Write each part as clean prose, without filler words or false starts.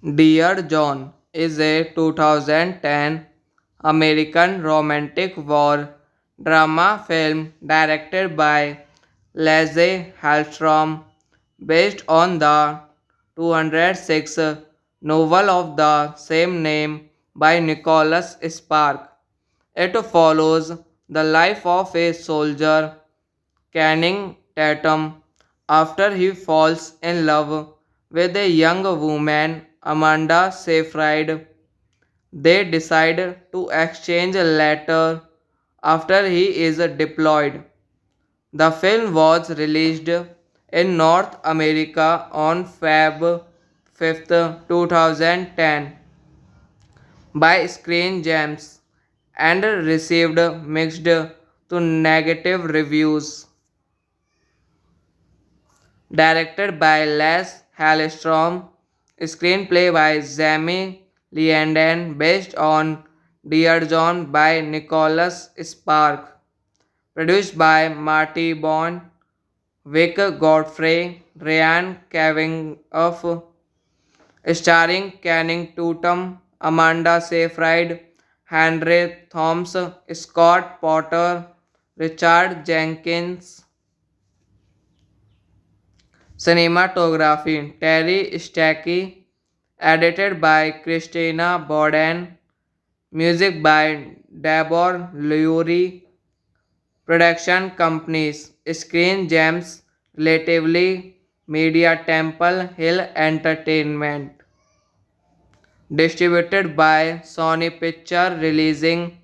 Dear John is a 2010 American romantic war drama film directed by Lasse Hallström based on the 206 novel of the same name by Nicholas Spark. It follows the life of a soldier, Channing Tatum, after he falls in love with a young woman, Amanda Seyfried. They decide to exchange a letter after he is deployed. The film was released in North America on Feb 5th, 2010 by Screen Gems and received mixed to negative reviews. Directed by Les Hallström, screenplay by Jamie Leanden, based on Dear John by Nicholas Spark, produced by Marty Bond, Vic Godfrey, Ryan Cavenagh, starring Channing Tatum, Amanda Seyfried, Henry Thomas, Scott Potter, Richard Jenkins. Cinematography Terry Stacky, edited by Christina Borden, music by Deborah Lurie, production companies Screen Gems, Relatively Media Temple Hill Entertainment, distributed by Sony Picture Releasing,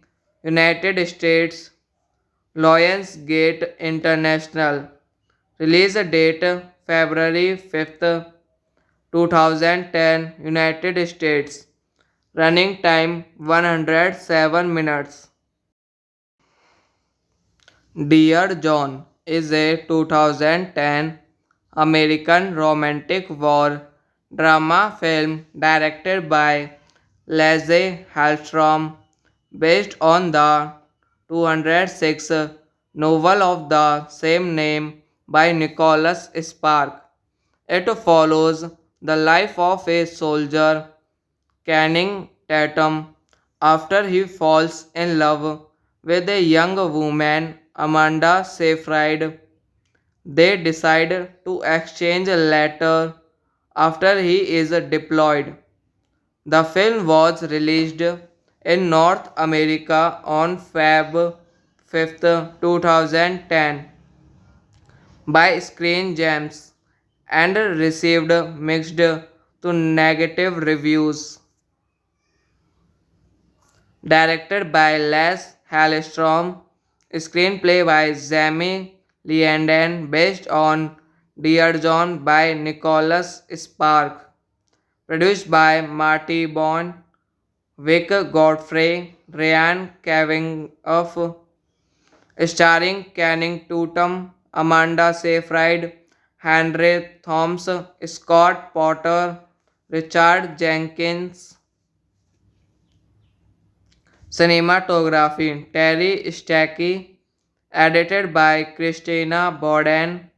United States, Lionsgate International, release date February 5th, 2010, United States. Running time 107 minutes. Dear John is a 2010 American romantic war drama film directed by Lasse Hallström based on the 206 novel of the same name by Nicholas Spark. It follows the life of a soldier, Channing Tatum, after he falls in love with a young woman, Amanda Seyfried. They decide to exchange a letter after he is deployed. The film was released in North America on Feb 5th, 2010 by Screen Gems and received mixed to negative reviews. Directed by Les Hallström, screenplay by Jamie Leanden, based on Dear John by Nicholas Spark, produced by Marty Bond, Vic Godfrey, Ryan Cavenagh, starring Channing Tatum, Amanda Seyfried, Henry Thomas, Scott Potter, Richard Jenkins. Cinematography Terry Stacky, edited by Christina Borden,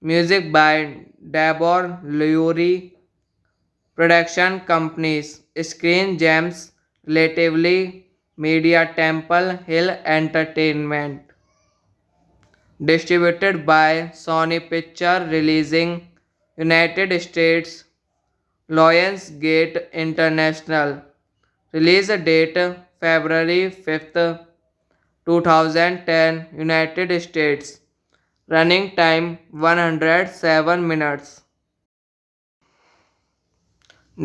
music by Deborah Lurie, production companies Screen Gems, Relatively Media Temple Hill Entertainment, distributed by Sony Picture Releasing, United States, Lionsgate International, release date February 5th, 2010, United States. Running time 107 minutes.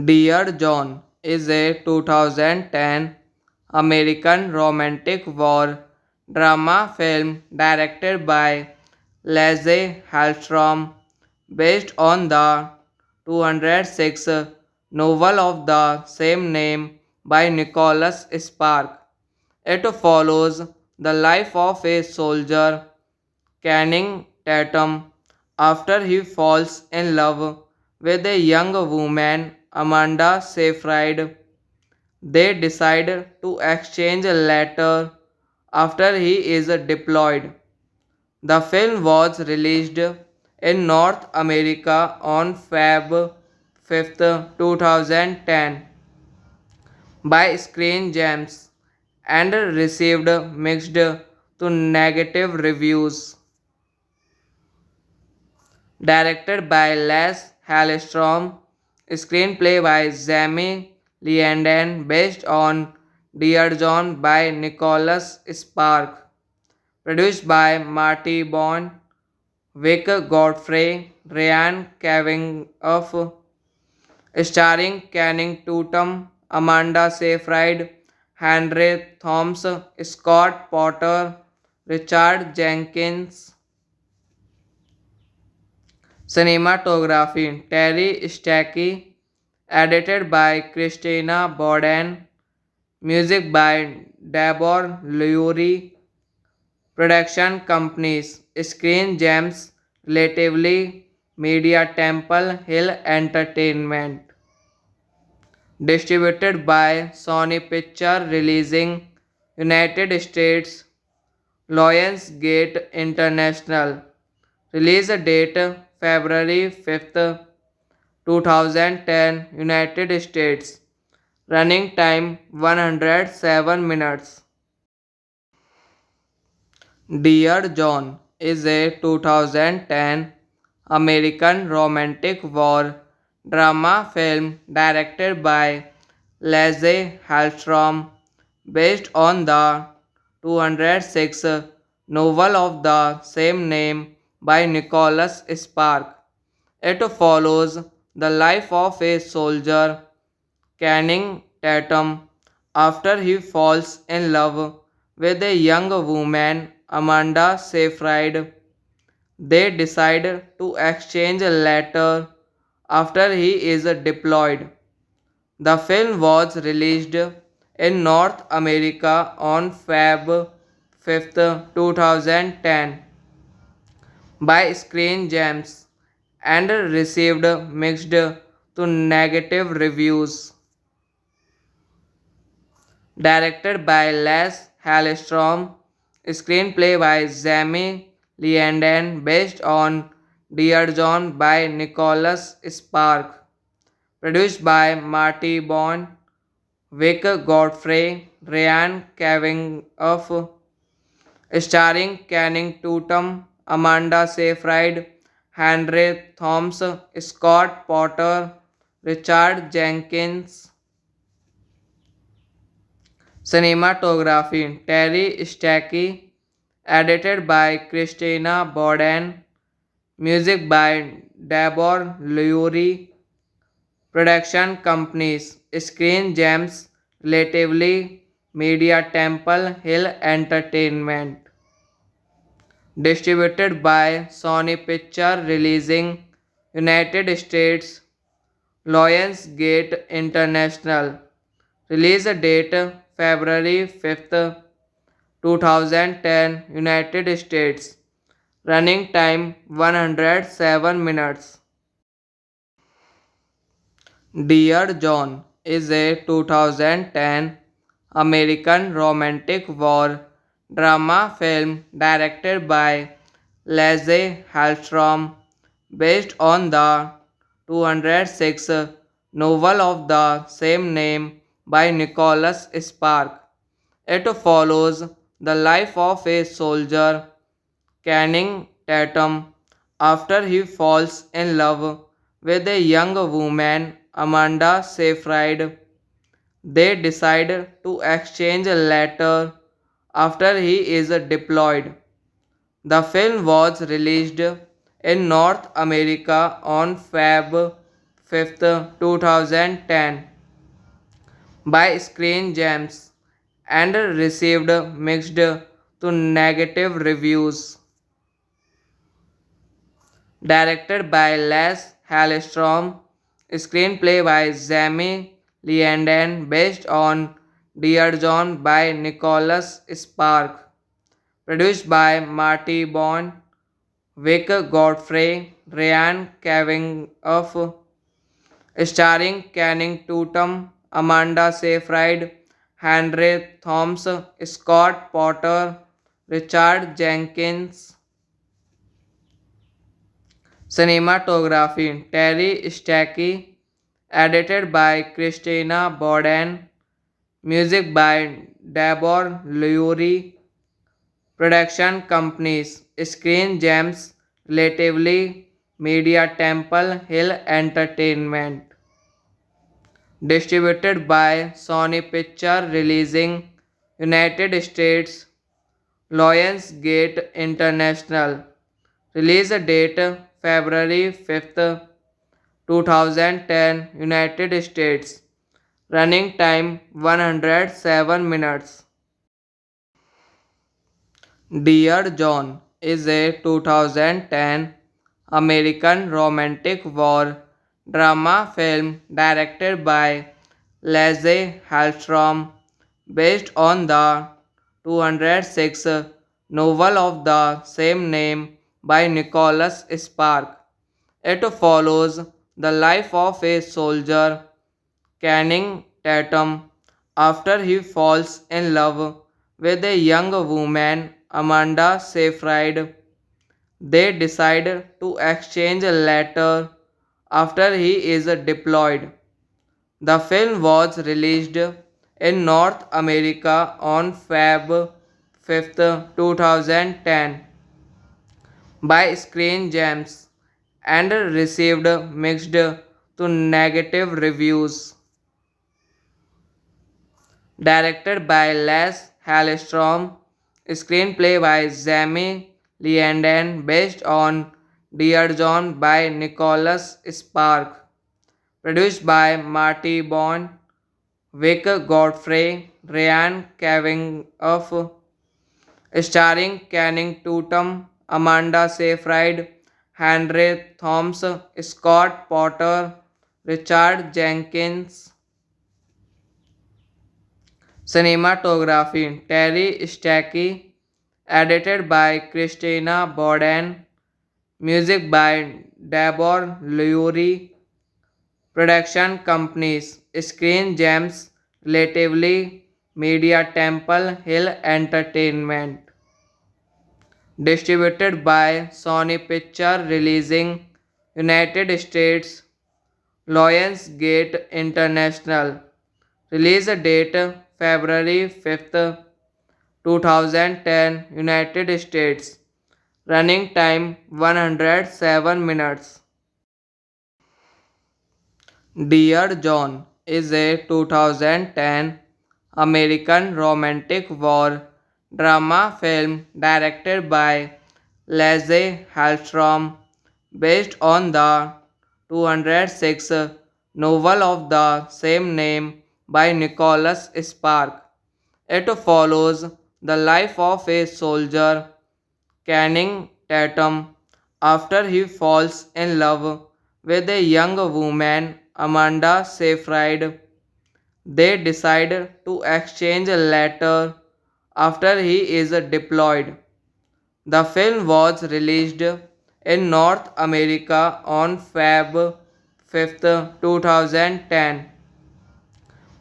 Dear John is a 2010 American romantic war drama film directed by Lasse Hallström based on the 206 novel of the same name by Nicholas Spark. It follows the life of a soldier, Channing Tatum, after he falls in love with a young woman, Amanda Seyfried. They decide to exchange a letter after he is deployed. The film was released in North America on 5th, 2010 by Screen Gems and received mixed to negative reviews. Directed by Les Hallstrom, screenplay by Jamie Leanden based on Dear John by Nicholas Spark, produced by Marty Bond, Vic Godfrey, Ryan Cavenagh, starring Channing Tatum, Amanda Seyfried, Henry Thomas, Scott Potter, Richard Jenkins. Cinematography Terry Stacky, edited by Christina Borden, music by Deborah Lurie, production companies Screen Gems, Relatively Media Temple Hill Entertainment, distributed by Sony Picture Releasing, United States, Lionsgate International, release date February 5th, 2010, United States. Running time 107 minutes. Dear John is a 2010 American romantic war drama film directed by Lasse Hallstrom based on the 206 novel of the same name by Nicholas Spark. It follows the life of a soldier, Channing Tatum, after he falls in love with a young woman, Amanda Seyfried. They decide to exchange a letter after he is deployed. The film was released in North America on Feb 5th, 2010 by Screen Gems and received mixed to negative reviews. Directed by Les Hallstrom, screenplay by Jamie Leanden based on Dear John by Nicholas Spark, produced by Marty Bond, Vic Godfrey, Ryan Cavenagh, starring Channing Tatum, Amanda Seyfried, Henry Thomas, Scott Potter, Richard Jenkins. Cinematography Terry Stacky, edited by Christina Borden, music by Deborah Lurie, production companies Screen Gems, Relatively Media Temple Hill Entertainment, distributed by Sony Picture Releasing, United States, Lionsgate International, release date February 5th, 2010, United States, running time 107 minutes. Dear John is a 2010 American romantic war drama film directed by Lasse Hallstrom based on the 206 novel of the same name by Nicholas Spark. It follows the life of a soldier, Channing Tatum, after he falls in love with a young woman, Amanda Seyfried. They decide to exchange a letter after he is deployed. The film was released in North America on Feb 5th, 2010 by Screen Gems and received mixed to negative reviews. Directed by Les Hallstrom, screenplay by Jamie Leanden based on Dear John by Nicholas Spark, produced by Marty Bond, Vic Godfrey, Ryan Cavenagh, starring Channing Tatum, Amanda Seyfried, Henry Thomas, Scott Potter, Richard Jenkins. Cinematography Terry Stacky, edited by Christina Borden, music by Dabor Lurie, production companies Screen Gems, Relatively Media Temple Hill Entertainment, distributed by Sony Picture Releasing, United States, Lionsgate International, release date February 5th, 2010, United States, running time 107 minutes. Dear John is a 2010 American romantic war drama film directed by Lasse Hallström based on the 206 novel of the same name by Nicholas Spark. It follows the life of a soldier, Channing Tatum, after he falls in love with a young woman, Amanda Seyfried. They decide to exchange a letter after he is deployed. The film was released in North America on Feb 5th, 2010 by Screen Gems and received mixed to negative reviews. Directed by Les Hallström, screenplay by Jamie Leanden, based on Dear John by Nicholas Spark, produced by Marty Bond, Vic Godfrey, Ryan Cavenagh, starring Channing Tatum, Amanda Seyfried, Henry Thomas, Scott Potter, Richard Jenkins. Cinematography Terry Stacky, edited by Christina Borden, music by Dabor Lurie, production companies Screen Gems, Relatively Media Temple Hill Entertainment, distributed by Sony Picture Releasing, United States, Lionsgate International, release date February 5th, 2010, United States, running time 107 minutes. Dear John is a 2010 American romantic war drama film directed by Lasse Hallström based on the 206 novel of the same name by Nicholas Spark. It follows the life of a soldier, Channing Tatum, after he falls in love with a young woman, Amanda Seyfried. They decide to exchange a letter after he is deployed. The film was released in North America on Feb 5th, 2010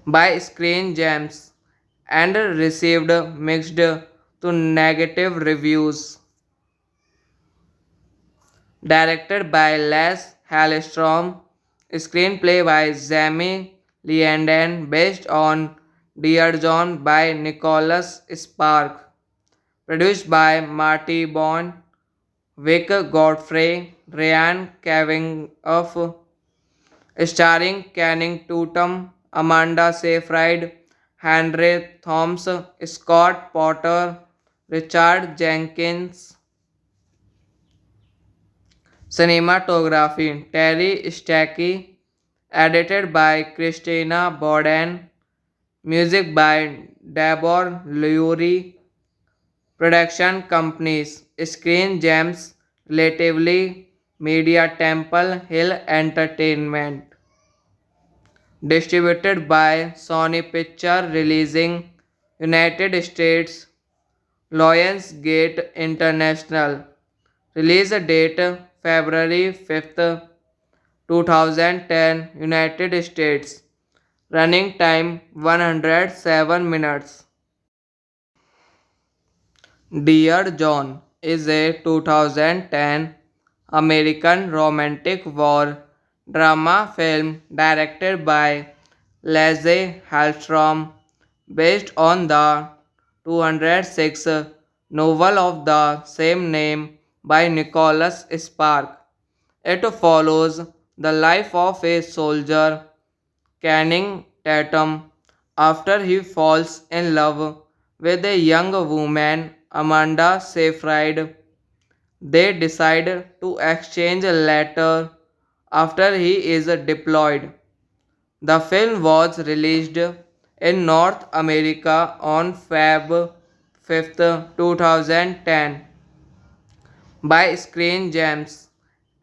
by Screen Gems and received mixed to negative reviews. Directed by Les Hallström, screenplay by Jamie Leanden, based on Dear John by Nicholas Spark, produced by Marty Bond, Vic Godfrey, Ryan Cavenagh, starring Channing Tatum, Amanda Seyfried, Henry Thomas, Scott Potter, Richard Jenkins. Cinematography Terry Stacky, edited by Christina Borden, music by Dabor Lurie, production companies Screen Gems, Relatively Media Temple Hill Entertainment, distributed by Sony Picture Releasing, United States, Lionsgate International, release date February 5th, 2010, United States, running time 107 minutes. Dear John is a 2010 American romantic war drama film directed by Lasse Hallström based on the 206 novel of the same name by Nicholas Spark. It follows the life of a soldier, Channing Tatum, after he falls in love with a young woman, Amanda Seyfried. They decide to exchange a letter after he is deployed. The film was released in North America on Feb 5th, 2010 by Screen Gems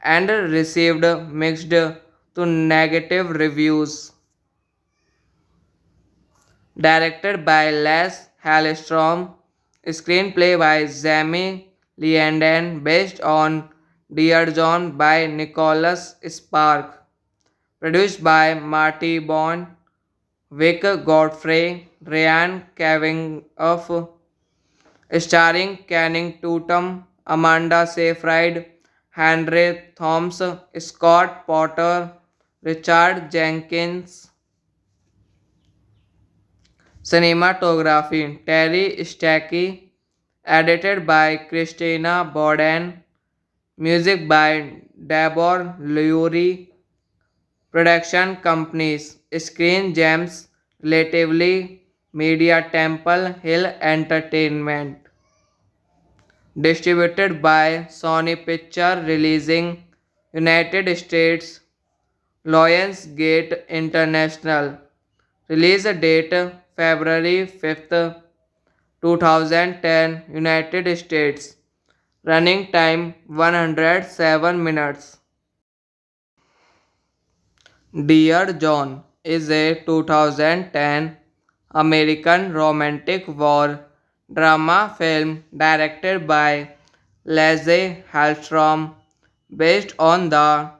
and received mixed to negative reviews. Directed by Les Hallström, screenplay by Jamie Leanden based on Dear John by Nicholas Spark, produced by Marty Bond, Vic Godfrey, Ryan Cavenagh, starring Channing Tatum, Amanda Seyfried, Henry Thomas, Scott Potter, Richard Jenkins. Cinematography Terry Stacky, edited by Christina Borden, music by Deborah Lurie, production companies Screen Gems, Relatively Media Temple Hill Entertainment, distributed by Sony Picture Releasing, United States, Lionsgate International, release date February 5th, 2010, United States. Running time 107 minutes. Dear John is a 2010 American romantic war drama film directed by Lasse Hallström based on the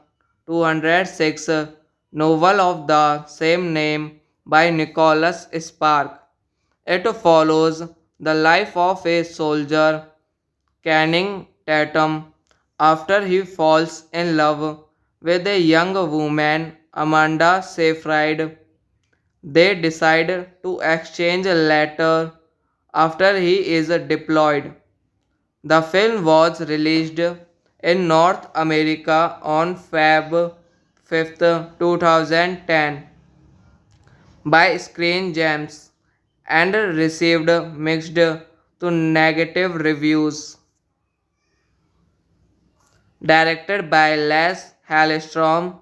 206 novel of the same name by Nicholas Spark. It follows the life of a soldier, Channing Tatum, after he falls in love with a young woman, Amanda Seyfried. They decide to exchange a letter after he is deployed. The film was released in North America on Feb 5th, 2010 by Screen Gems and received mixed to negative reviews. Directed by Les Hallström,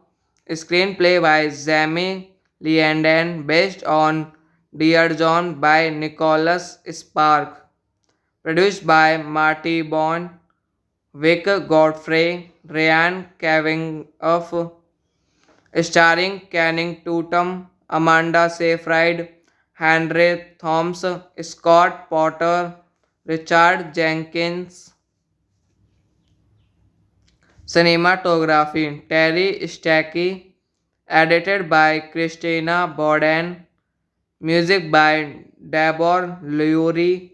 screenplay by Jamie Leanden based on Dear John by Nicholas Spark, produced by Marty Bond, Vic Godfrey, Ryan Cavenagh, starring Channing Tatum, Amanda Seyfried, Henry Thomas, Scott Potter, Richard Jenkins. Cinematography Terry Stacky, edited by Christina Borden, music by Deborah Lurie,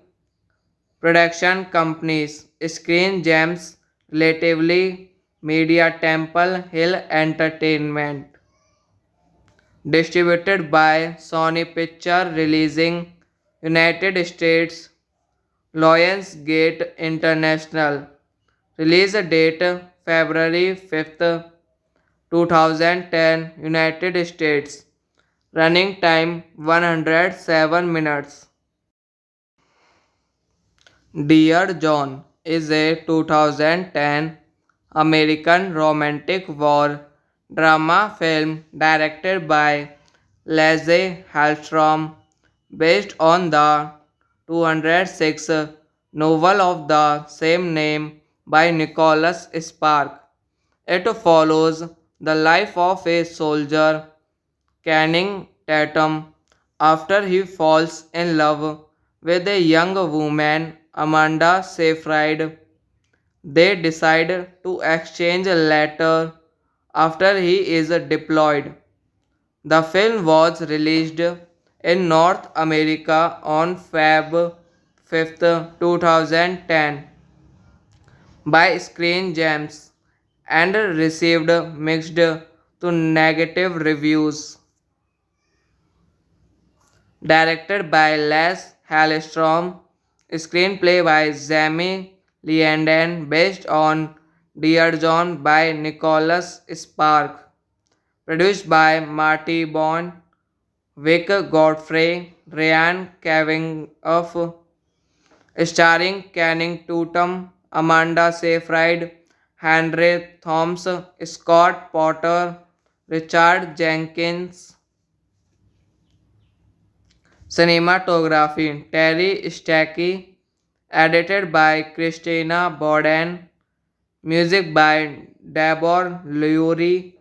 production companies Screen Gems, Relatively Media Temple Hill Entertainment, distributed by Sony Picture Releasing, United States, Lionsgate International, release date February 5th, 2010, United States, running time 107 minutes. Dear John is a 2010 American romantic war drama film directed by Lasse Hallström based on the 206 novel of the same name by Nicholas Spark. It follows the life of a soldier, Channing Tatum, after he falls in love with a young woman, Amanda Seyfried. They decide to exchange a letter after he is deployed. The film was released in North America on Feb 5th, 2010 by Screen Gems and received mixed to negative reviews. Directed by Les Hallstrom, screenplay by Jamie Leanden, based on Dear John by Nicholas Spark, produced by Marty Bond, Vic Godfrey, Ryan Cavenagh, starring Channing Tatum, Amanda Seyfried, Henry Thomas, Scott Potter, Richard Jenkins. Cinematography Terry Stacky, edited by Christina Borden, music by Deborah Lurie,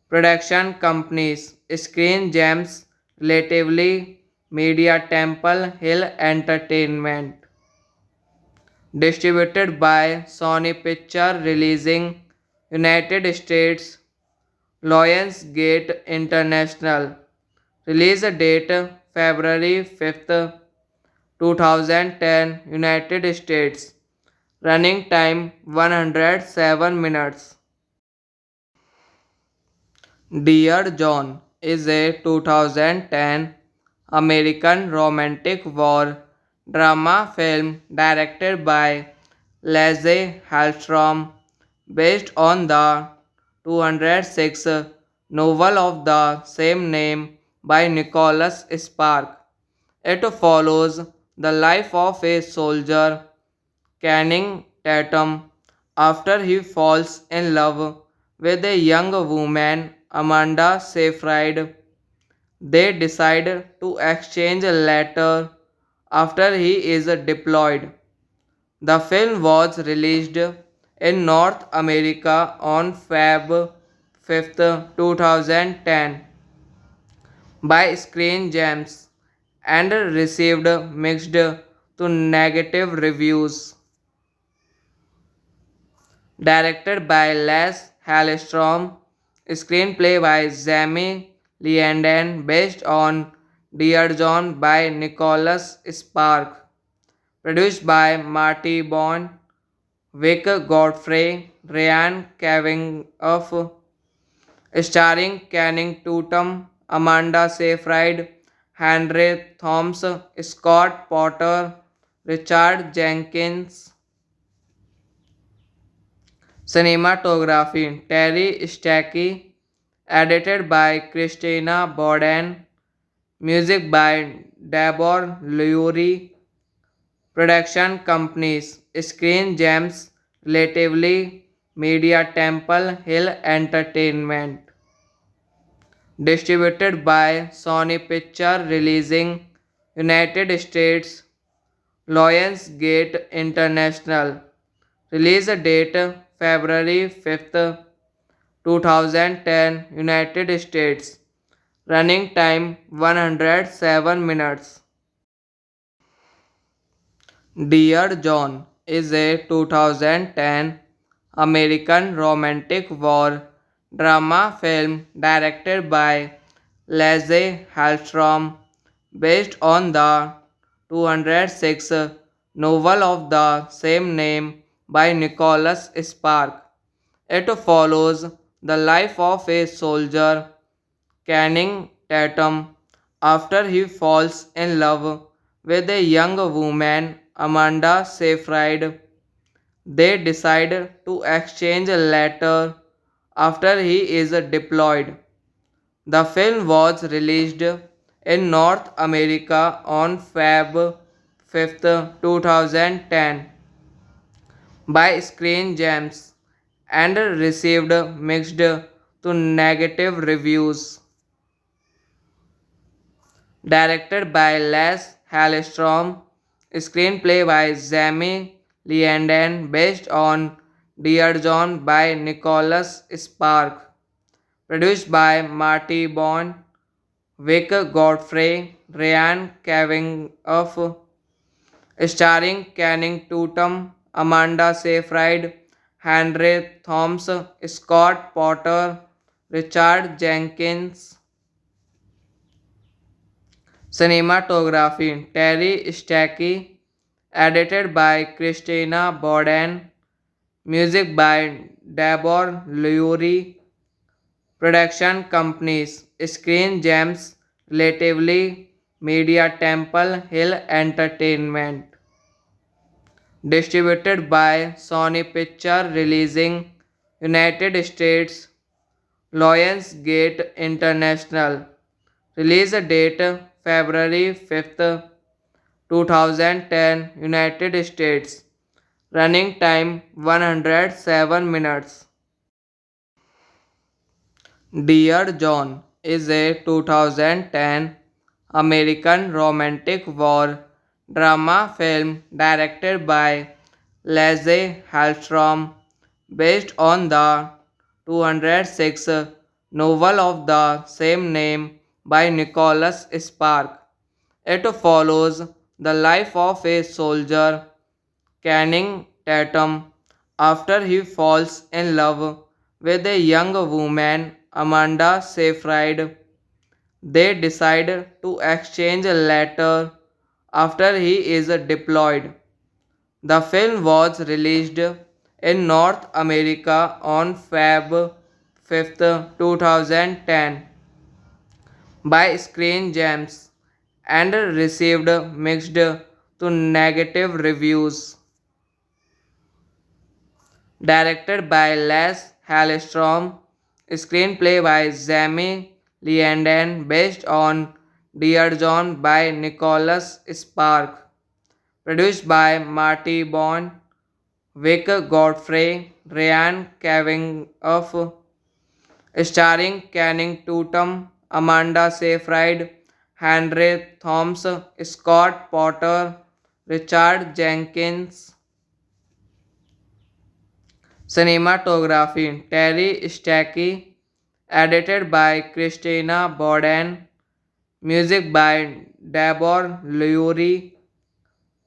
production companies Screen Gems, Relatively Media, Temple Hill Entertainment, distributed by Sony Picture Releasing, United States, Lionsgate International, release date February 5th, 2010, United States. Running time 107 minutes. Dear John is a 2010 American romantic war drama film directed by Lasse Hallstrom, based on the 206 novel of the same name by Nicholas Spark. It follows the life of a soldier, Channing Tatum, after he falls in love with a young woman, Amanda Seyfried. They decide to exchange a letter after he is deployed. The film was released in North America on Feb 5th, 2010 by Screen Gems and received mixed to negative reviews. Directed by Les Hallstrom, screenplay by Jamie Leanden, based on Dear John by Nicholas Spark, produced by Marty Bond, Vic Godfrey, Ryan Cavenagh, starring Channing Tatum, Amanda Seyfried, Henry Thomas, Scott Potter, Richard Jenkins. Cinematography Terry Stacky, edited by Christina Borden, music by Deborah Lurie, production companies Screen Gems, Relatively Media, Temple Hill Entertainment, distributed by Sony Picture Releasing, United States, Lionsgate International, release date February 5th, 2010, United States, running time 107 minutes. Dear John is a 2010 American romantic war drama film directed by Lasse Hallstrom, based on the 206 novel of the same name by Nicholas Spark. It follows the life of a soldier, Channing Tatum, after he falls in love with a young woman, Amanda Seyfried. They decide to exchange a letter after he is deployed. The film was released in North America on Feb 5th, 2010 by Screen Gems and received mixed to negative reviews. Directed by Les Hallstrom, screenplay by Jamie Leanden, based on Dear John by Nicholas Spark, produced by Marty Bond, Vic Godfrey, Ryan Cavenagh, starring Channing Tatum, Amanda Seyfried, Henry Thomas, Scott Potter, Richard Jenkins. Cinematography Terry Stacky, edited by Christina Borden, music by Deborah Lurie, Production companies Screen Gems, Relatively Media, Temple Hill Entertainment. Distributed by Sony Picture Releasing, United States, Lionsgate International. Release date February 5th, 2010, United States. Running time 107 minutes. Dear John is a 2010 American romantic war drama film directed by Lasse Hallström based on the 206 novel of the same name by Nicholas Spark. It follows the life of a soldier, Channing Tatum, after he falls in love with a young woman, Amanda Seyfried. They decide to exchange a letter after he is deployed. The film was released in North America on Feb 5th, 2010 by Screen Gems and received mixed to negative reviews. Directed by Les Hallström, screenplay by Jamie Leanden, based on Dear John by Nicholas Spark, produced by Marty Bond, Vic Godfrey, Ryan Cavenagh, starring Channing Tatum, Amanda Seyfried, Henry Thomas, Scott Potter, Richard Jenkins. Cinematography Terry Stacky, edited by Christina Borden, music by Deborah Lurie,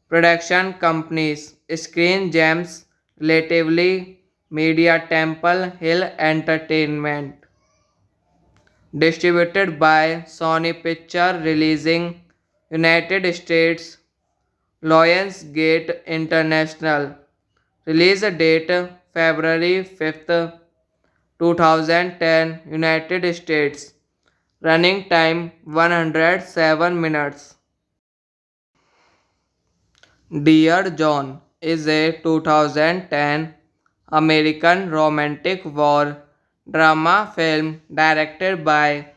production companies Screen Gems, Relatively Media, Temple Hill Entertainment. Distributed by Sony Picture Releasing, United States, Lionsgate International. Release date February 5th, 2010, United States. Running time 107 minutes. Dear John is a 2010 American romantic war drama film directed by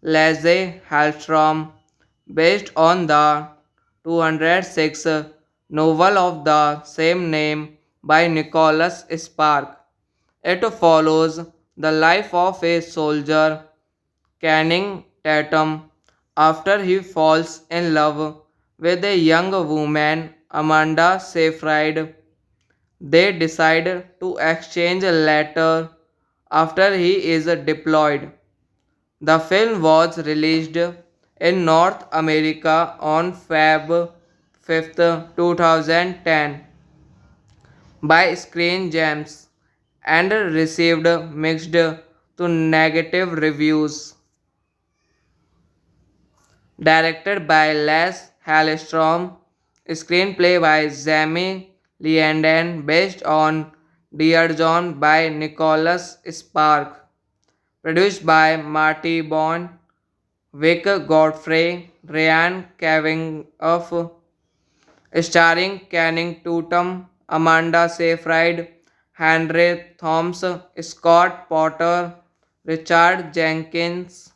Lasse Hallström based on the 206 novel of the same name by Nicholas Spark. It follows the life of a soldier, Channing Tatum, after he falls in love with a young woman, Amanda Seyfried. They decide to exchange a letter after he is deployed. The film was released in North America on Feb 5th, 2010 by Screen Gems and received mixed to negative reviews. Directed by Les Hallström, screenplay by Jamie Leanden, based on Dear John by Nicholas Spark, produced by Marty Bond, Vic Godfrey, Ryan Cavenagh, starring Channing Tatum, Amanda Seyfried, Henry Thomas, Scott Potter, Richard Jenkins.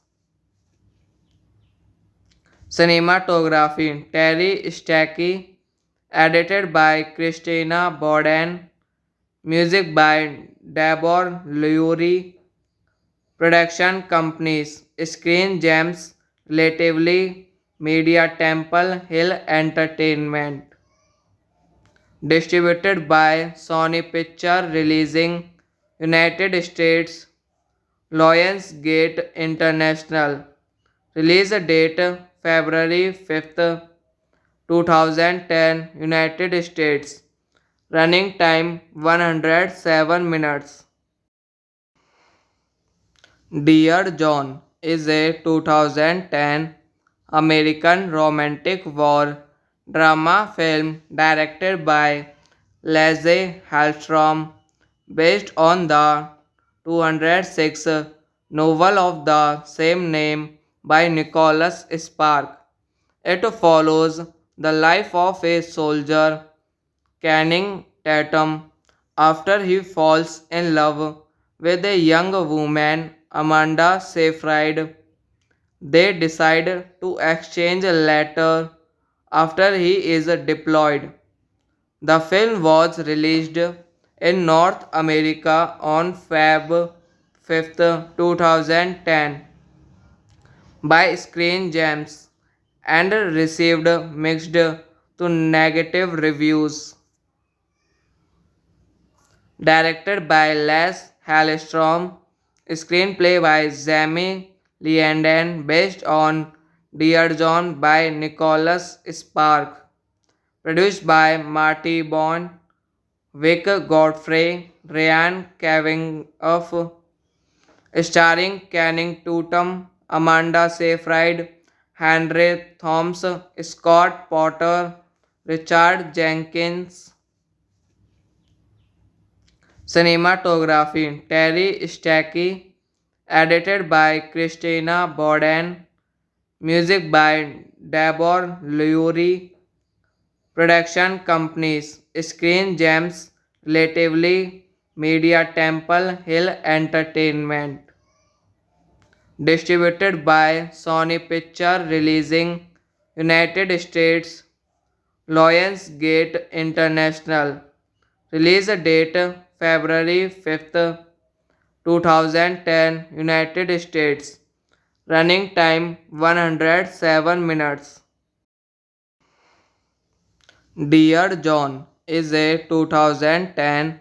Cinematography Terry Stacky, edited by Christina Borden, music by Deborah Lurie, production companies Screen Gems, Relatively Media, Temple Hill Entertainment. Distributed by Sony Picture Releasing, United States, Lionsgate International. Release date February 5th, 2010, United States. Running time 107 minutes. Dear John is a 2010 American romantic war drama film directed by Lasse Hallström based on the 206 novel of the same name by Nicholas Spark. It follows the life of a soldier, Channing Tatum, after he falls in love with a young woman, Amanda Seyfried. They decide to exchange a letter after he is deployed. The film was released in North America on Feb 5th, 2010 by Screen Gems and received mixed to negative reviews. Directed by Les Hallstrom, screenplay by Jamie Leanden based on Dear John by Nicholas Spark, produced by Marty Bond, Vic Godfrey, Ryan Cavenagh, starring Channing Tatum, Amanda Seyfried, Henry Thomas, Scott Potter, Richard Jenkins. Cinematography Terry Stacky, edited by Christina Borden, music by Deborah Lurie, production companies Screen Gems, Relatively Media Temple Hill Entertainment, distributed by Sony Picture Releasing, United States, Lionsgate International, release date February 5th, 2010, United States. Running time 107 minutes. Dear John is a 2010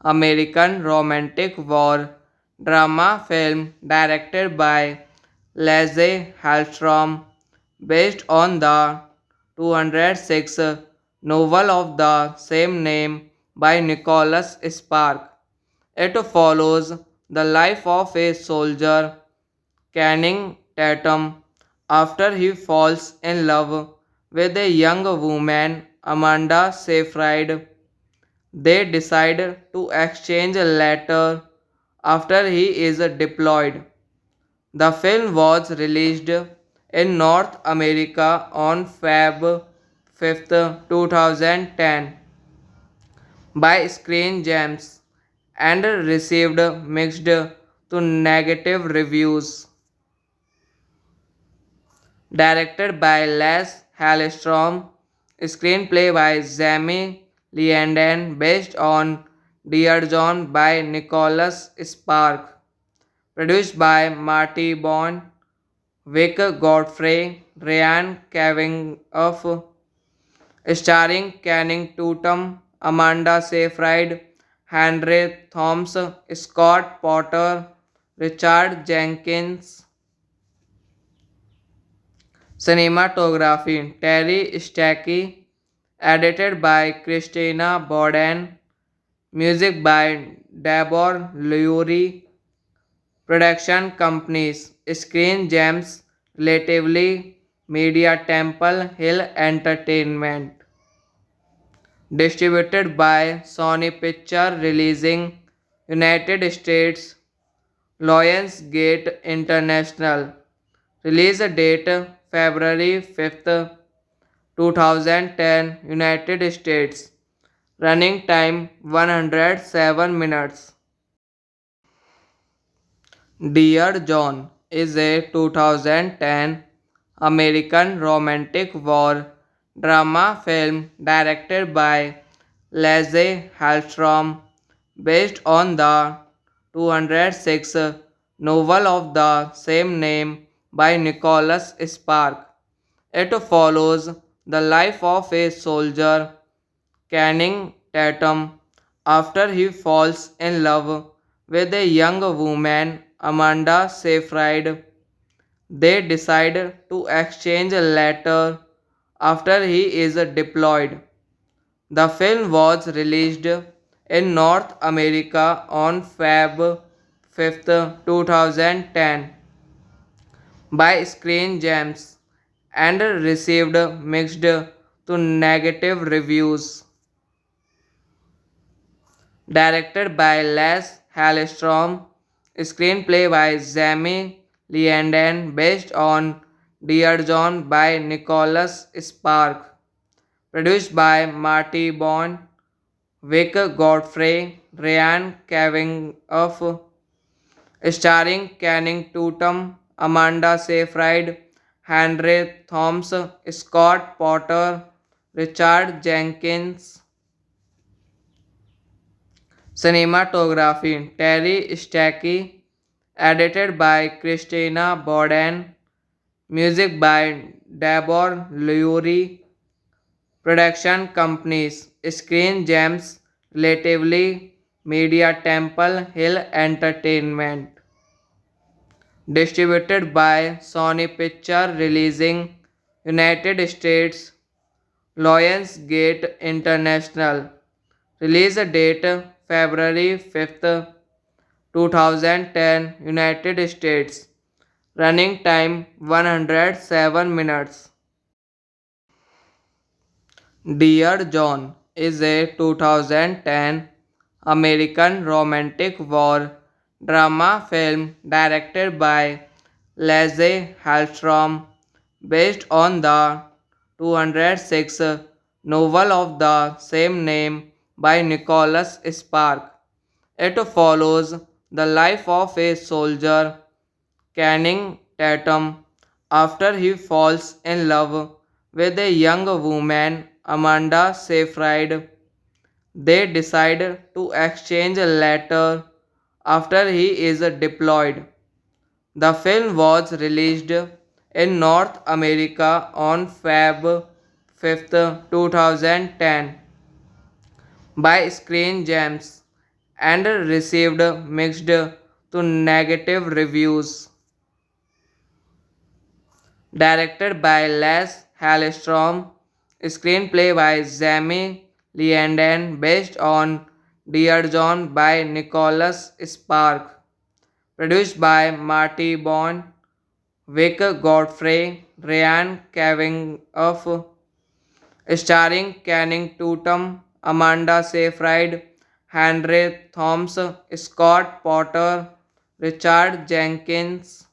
American romantic war drama film directed by Lasse Hallstrom based on the 206 novel of the same name by Nicholas Spark. It follows the life of a soldier, Channing Tatum, after he falls in love with a young woman, Amanda Seyfried. They decide to exchange a letter after he is deployed. The film was released in North America on Feb 5th, 2010 by Screen Gems and received mixed to negative reviews. Directed by Les Hallstrom, screenplay by Jamie Leanden based on Dear John by Nicholas Spark, produced by Marty Bond, Vic Godfrey, Ryan Cavenagh, starring Channing Tatum, Amanda Seyfried, Henry Thomas, Scott Potter, Richard Jenkins. Cinematography Terry Stacky, edited by Christina Borden, music by Deborah Lurie, production companies Screen Gems, Relatively Media Temple Hill Entertainment, distributed by Sony Picture Releasing, United States, Lionsgate International, release date February 5th, 2010, United States. Running time 107 minutes. Dear John is a 2010 American romantic war drama film directed by Lasse Hallstrom based on the 206 novel of the same name by Nicholas Spark. It follows the life of a soldier, Channing Tatum, after he falls in love with a young woman, Amanda Seyfried. They decide to exchange a letter after he is deployed. The film was released in North America on Feb 5th, 2010 by Screen Gems and received mixed to negative reviews. Directed by Les Hallstrom, Screenplay by Jamie Leanden based on Dear John by Nicholas Spark. Produced by Marty Bond, Vic Godfrey, Ryan Cavenagh, starring Channing Tatum, Amanda Seyfried, Henry Thomas, Scott Potter, Richard Jenkins. Cinematography Terry Stacky, edited by Christina Borden, music by Deborah Lurie, production companies Screen Gems, Relatively Media Temple Hill Entertainment, distributed by Sony Picture Releasing, United States, Lionsgate International, release date February 5th, 2010, United States. Running time 107 minutes. Dear John is a 2010 American romantic war drama film directed by Lasse Hallström based on the 206 novel of the same name by Nicholas Spark. It follows the life of a soldier, Channing Tatum, after he falls in love with a young woman, Amanda Seyfried. They decide to exchange a letter after he is deployed. The film was released in North America on Feb 5th, 2010 by Screen Gems and received mixed to negative reviews. Directed by Les Hallström, screenplay by Jamie Leanden based on Dear John by Nicholas Spark, produced by Marty Bond, Vic Godfrey, Ryan Cavenagh, starring Channing Tatum, Amanda Seyfried, Henry Thomas, Scott Potter, Richard Jenkins.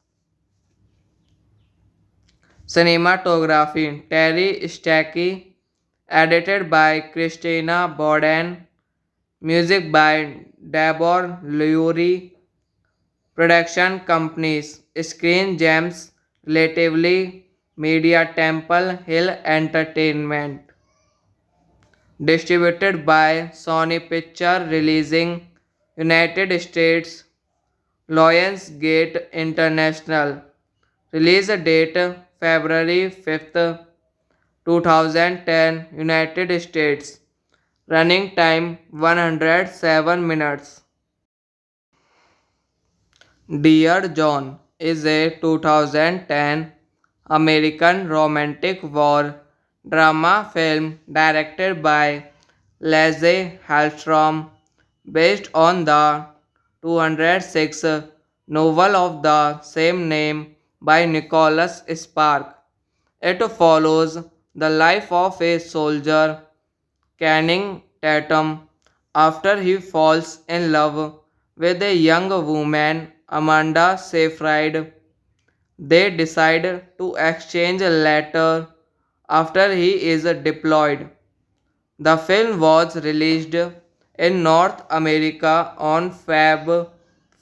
Cinematography Terry Stacky, edited by Christina Borden, music by Deborah Lurie, production companies Screen Gems, Relatively Media Temple Hill Entertainment, distributed by Sony Picture Releasing, United States, Lionsgate International, release date February 5th, 2010, United States. Running time 107 minutes. Dear John is a 2010 American romantic war drama film directed by Lasse Hallström based on the 206 novel of the same name by Nicholas Spark. It follows the life of a soldier, Channing Tatum, after he falls in love with a young woman, Amanda Seyfried. They decide to exchange a letter after he is deployed. The film was released in North America on Feb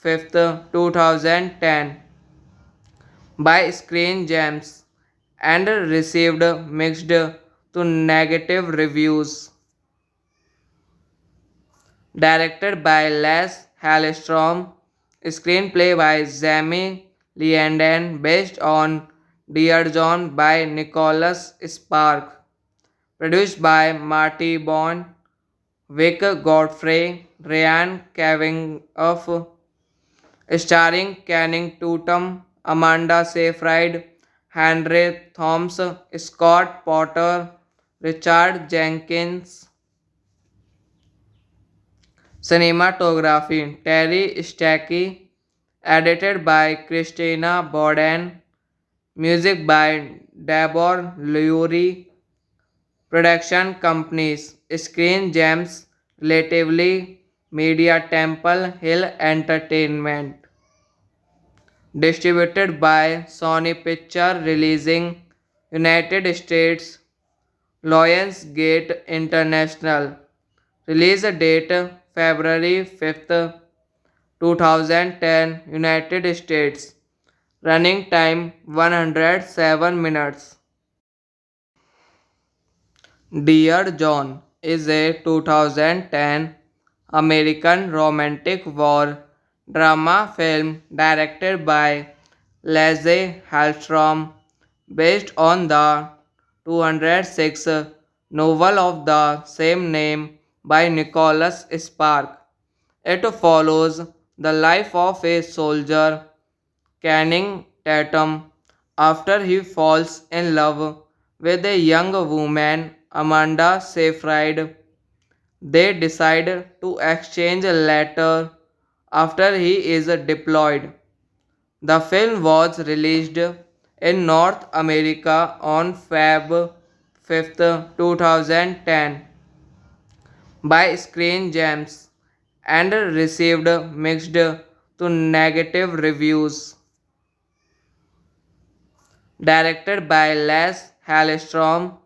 5th, 2010 by Screen Gems and received mixed to negative reviews. Directed by Les Hallström, screenplay by Jamie Leanden based on Dear John by Nicholas Spark, produced by Marty Bond, Vic Godfrey, Ryan Cavenagh, starring Channing Tatum, Amanda Seyfried, Henry Thomas, Scott Potter, Richard Jenkins. Cinematography Terry Stacky, edited by Christina Borden, music by Deborah Lurie, production companies Screen Gems, Relatively Media Temple Hill Entertainment. Distributed by Sony Picture Releasing United States, Lionsgate International. Release date February 5th, 2010, United States. Running time 107 minutes. Dear John is a 2010 American romantic war drama film directed by Lasse Hallström based on the 206 novel of the same name by Nicholas Spark. It follows the life of a soldier, Channing Tatum, after he falls in love with a young woman, Amanda Seyfried. They decide to exchange a letter after he is deployed. The film was released in North America on Feb 5th, 2010 by Screen Gems and received mixed to negative reviews. Directed by Les Hallström,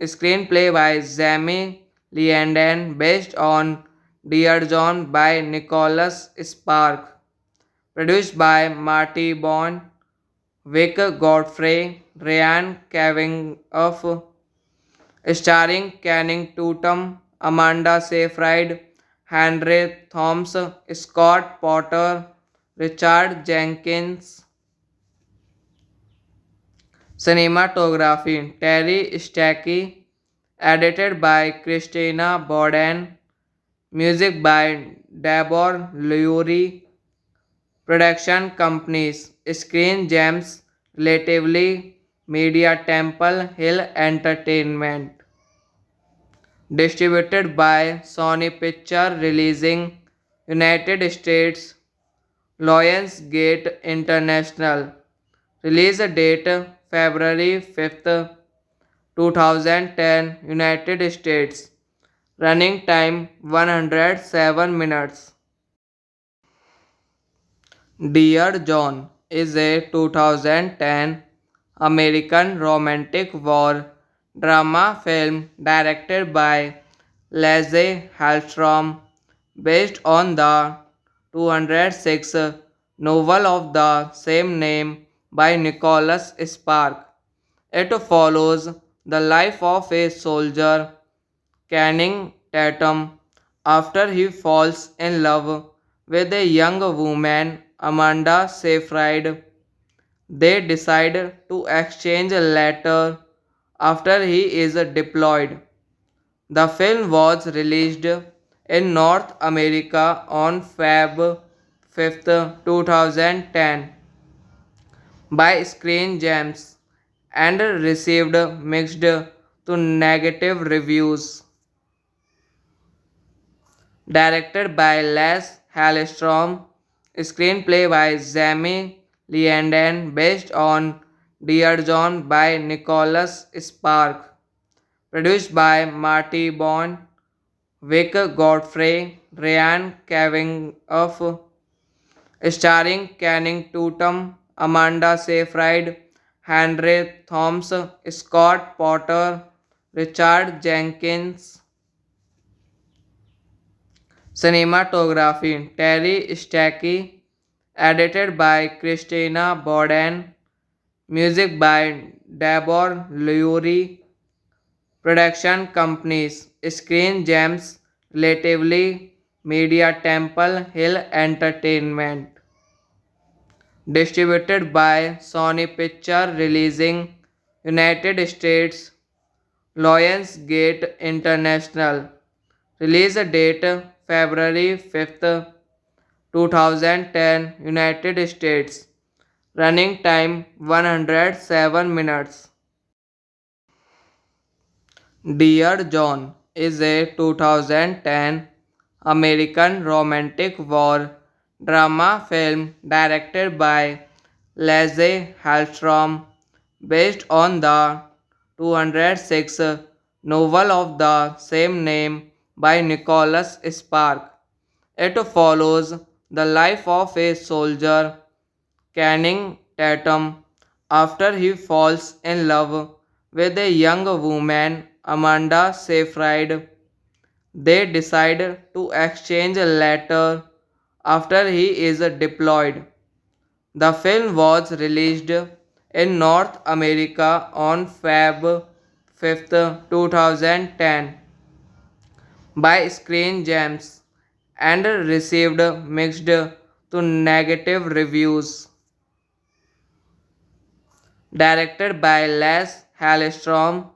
screenplay by Jamie Leanden, based on Dear John by Nicholas Spark, produced by Marty Bond, Vic Godfrey, Ryan Cavenagh, starring Channing Tatum, Amanda Seyfried, Henry Thomas, Scott Potter, Richard Jenkins. Cinematography Terry Stacky, edited by Christina Borden, music by Deborah Lurie, production companies Screen Gems, Relatively Media Temple Hill Entertainment, distributed by Sony Picture Releasing United States, Lionsgate International. Release date February 5th, 2010, United States. Running time 107 minutes. Dear John is a 2010 American romantic war drama film directed by Lasse Hallström based on the 206 novel of the same name by Nicholas Spark. It follows the life of a soldier, Channing Tatum, after he falls in love with a young woman, Amanda Seyfried. They decide to exchange a letter after he is deployed. The film was released in North America on Feb 5th, 2010 by Screen Gems and received mixed to negative reviews. Directed by Les Hallström, screenplay by Jamie Leanden, based on Dear John by Nicholas Spark, produced by Marty Bond, Vic Godfrey, Ryan Cavenagh, starring Channing Tatum, Amanda Seyfried, Henry Thomas, Scott Potter, Richard Jenkins. Cinematography Terry Stacky, edited by Christina Borden, music by Deborah Lurie, production companies Screen Gems, Relatively Media Temple Hill Entertainment, distributed by Sony Picture Releasing United States, Lionsgate International. Release date February 5th, 2010, United States. Running time 107 minutes. Dear John is a 2010 American romantic war drama film directed by Lasse Hallström based on the 206 novel of the same name by Nicholas Spark. It follows the life of a soldier, Channing Tatum after he falls in love with a young woman, Amanda Seyfried. They decide to exchange a letter after he is deployed. The film was released in North America on Feb 5th, 2010 by Screen Gems and received mixed to negative reviews. Directed by Les Hallstrom,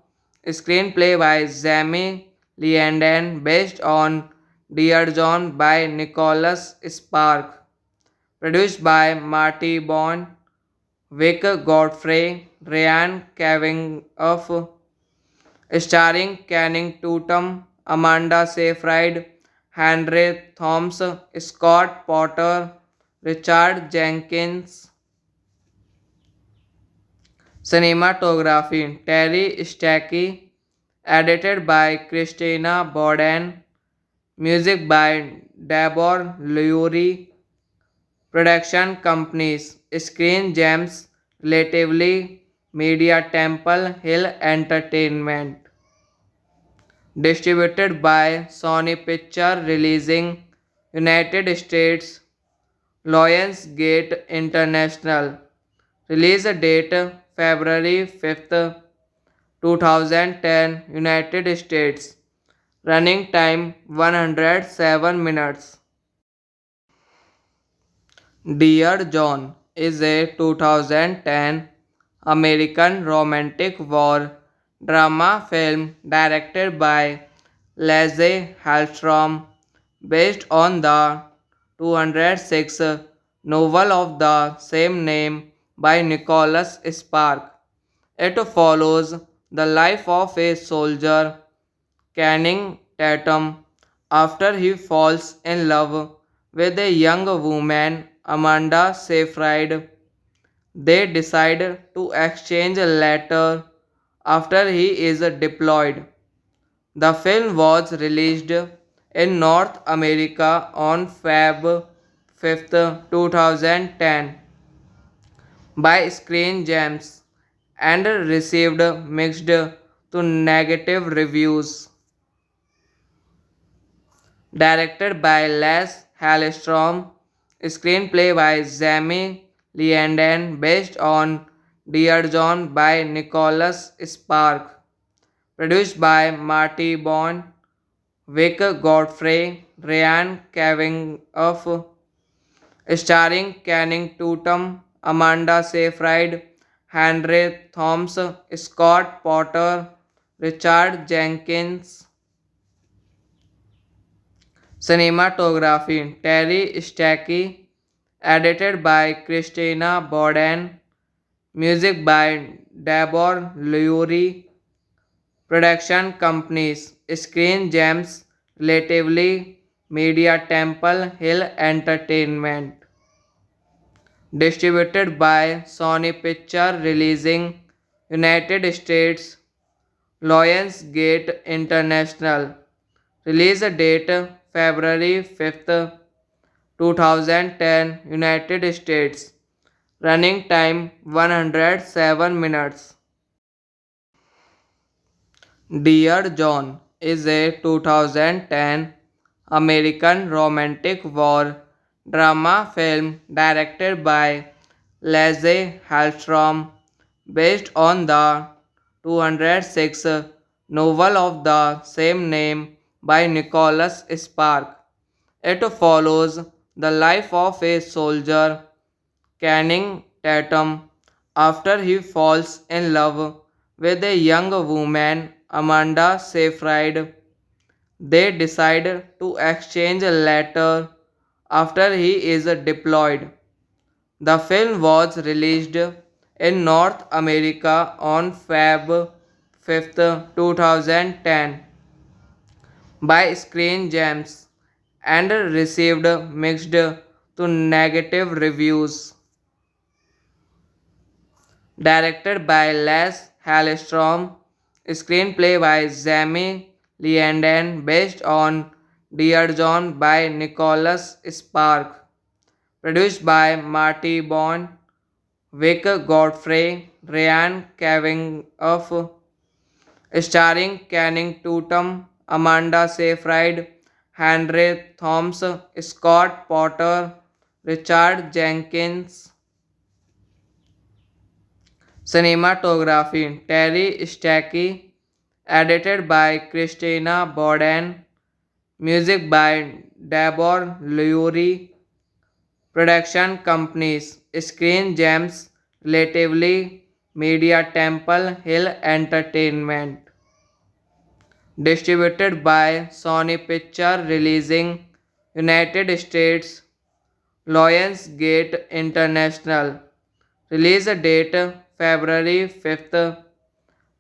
screenplay by Jamie Leanden based on Dear John by Nicholas Spark, produced by Marty Bond, Vic Godfrey, Ryan Cavenagh, starring Channing Tatum, Amanda Seyfried, Henry Thomas, Scott Potter, Richard Jenkins. Cinematography Terry Stacky, edited by Christina Borden, music by Deborah Lurie, production companies Screen Gems, Relatively Media Temple Hill Entertainment, distributed by Sony Picture Releasing, United States, Lionsgate International, release date February 5th, 2010, United States. Running time 107 minutes. Dear John is a 2010 American romantic war drama film directed by Lasse Hallstrom based on the 206 novel of the same name by Nicholas Spark. It follows the life of a soldier, Channing Tatum, after he falls in love with a young woman, Amanda Seyfried. They decide to exchange a letter after he is deployed. The film was released in North America on Feb 5th, 2010 by Screen Gems and received mixed to negative reviews. Directed by Les Hallstrom, screenplay by Jamie Leanden based on Dear John by Nicholas Spark, produced by Marty Bond, Vic Godfrey, Ryan Cavenagh, starring Channing Tatum, Amanda Seyfried, Henry Thomas, Scott Potter, Richard Jenkins. Cinematography Terry Stacky, edited by Christina Borden, music by Deborah Lurie, production companies Screen Gems, Relatively Media Temple Hill Entertainment, distributed by Sony Picture Releasing, United States, Lionsgate International, release date February 5th, 2010, United States, running time 107 minutes. Dear John is a 2010 American romantic war drama film directed by Lasse Hallstrom based on the 206 novel of the same name by Nicholas Spark. It follows the life of a soldier, Channing Tatum, after he falls in love with a young woman, Amanda Seyfried. They decide to exchange a letter after he is deployed. The film was released in North America on Feb 5th, 2010 by Screen Gems and received mixed to negative reviews. Directed by Les Hallstrom, screenplay by Jamie Leanden based on Dear John by Nicholas Spark, produced by Marty Bond, Vic Godfrey, Ryan Cavan of starring Channing Tatum, Amanda Seyfried, Henry Thomas, Scott Potter, Richard Jenkins. Cinematography Terry Stacky, edited by Christina Borden, music by Deborah Lurie, production companies Screen Gems, Relatively Media Temple Hill Entertainment, distributed by Sony Picture Releasing, United States, Lionsgate International, release date February 5th,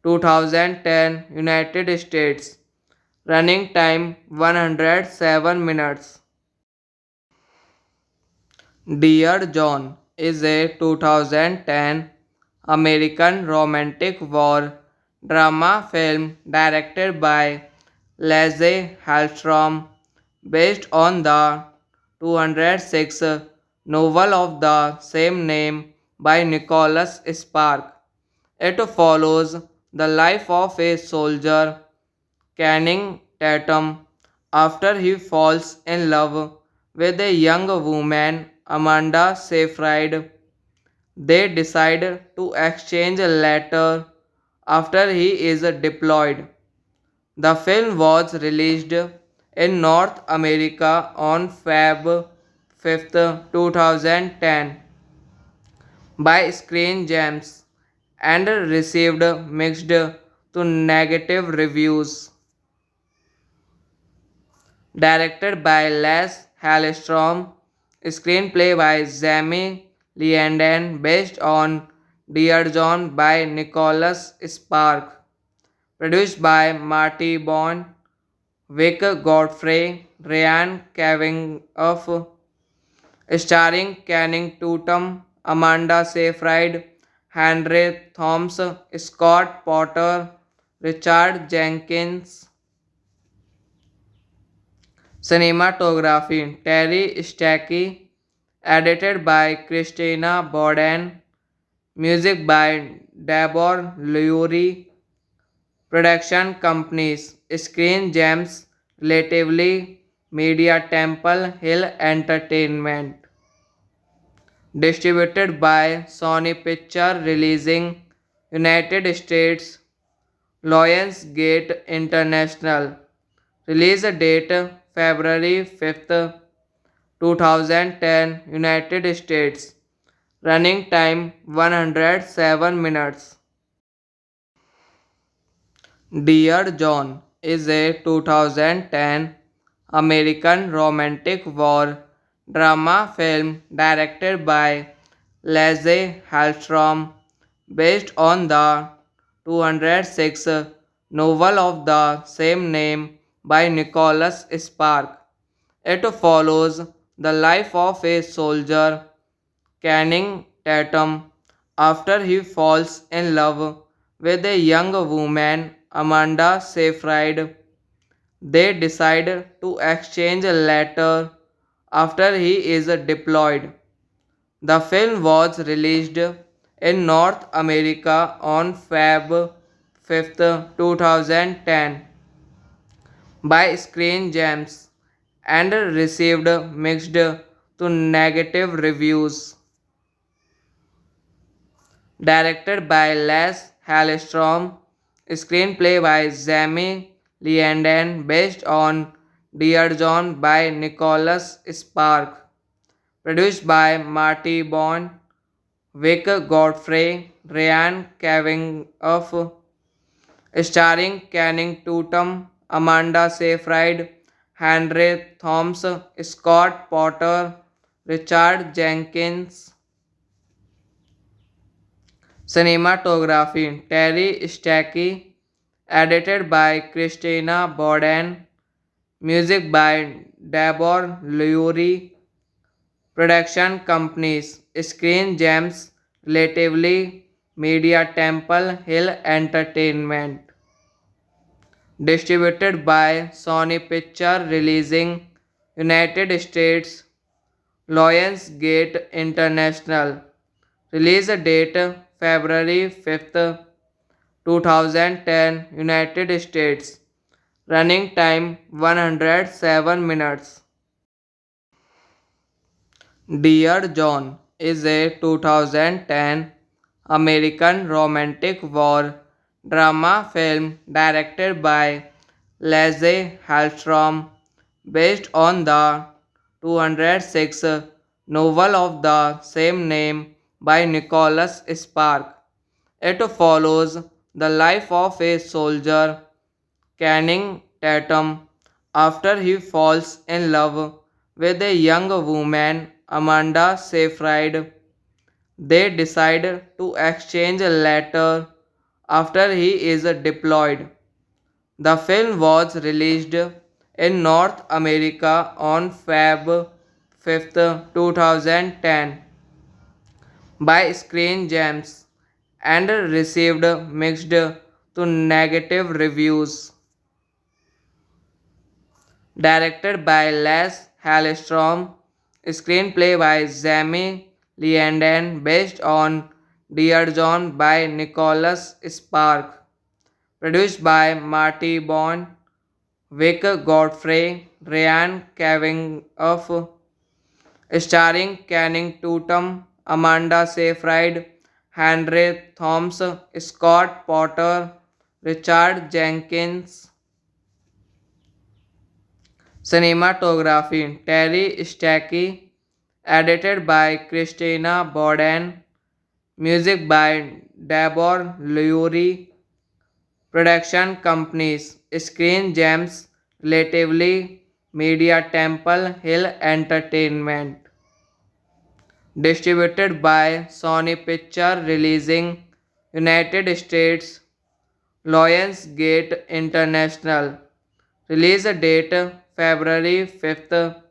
2010, United States, running time 107 minutes. Dear John is a 2010 American romantic war drama film directed by Lasse Hallström based on the 206 novel of the same name by Nicholas Spark. It follows the life of a soldier, Channing Tatum, after he falls in love with a young woman, Amanda Seyfried. They decide to exchange a letter after he is deployed. The film was released in North America on Feb 5th, 2010 by Screen Gems and received mixed to negative reviews. Directed by Les Hallström, screenplay by Jamie Leanden, based on Dear John by Nicholas Spark, produced by Marty Bond, Vic Godfrey, Ryan Cavan of starring Channing Tatum, Amanda Seyfried, Henry Thomas, Scott Potter, Richard Jenkins. Cinematography Terry Stacky, edited by Christina Borden, music by Deborah Lurie, production companies Screen Gems, Relatively Media Temple Hill Entertainment, distributed by Sony Picture Releasing, United States, Lionsgate International, release date February 5th, 2010, United States, running time 107 minutes. Dear John is a 2010 American romantic war drama film directed by Lasse Hallström based on the 206 novel of the same name by Nicholas Spark. It follows the life of a soldier, Channing Tatum, after he falls in love with a young woman, Amanda Seyfried. They decide to exchange a letter after he is deployed. The film was released in North America on Feb 5th, 2010 by Screen Gems and received mixed to negative reviews. Directed by Les Hallström, screenplay by Jamie Leanden, based on Dear John by Nicholas Spark, produced by Marty Bond, Vic Godfrey, Ryan Cavan of starring Channing Tatum, Amanda Seyfried, Henry Thomas, Scott Potter, Richard Jenkins. Cinematography Terry Stacky, edited by Christina Borden, music by Deborah Lurie, production companies Screen Gems, Relatively Media Temple Hill Entertainment, distributed by Sony Picture Releasing, United States, Lionsgate International, Release date February 5th, 2010, United States. Running time 107 minutes. Dear John is a 2010 American romantic war drama film directed by Lasse Hallström based on the 206 novel of the same name by Nicholas Spark. It follows the life of a soldier, Channing Tatum, after he falls in love with a young woman, Amanda Seyfried. They decide to exchange a letter after he is deployed. The film was released in North America on Feb 5th, 2010 by Screen Gems and received mixed to negative reviews. Directed by Les Hallström, screenplay by Jamie Leanden based on Dear John by Nicholas Spark, produced by Marty Bond, Vic Godfrey, Ryan Cavenagh, starring Channing Tatum, Amanda Seyfried, Henry Thomas, Scott Potter, Richard Jenkins. Cinematography Terry Stacky, edited by Christina Borden, music by Deborah Lurie, production companies Screen Gems, Relatively Media Temple Hill Entertainment, distributed by Sony Picture Releasing, United States, Lionsgate International, release date February 5th,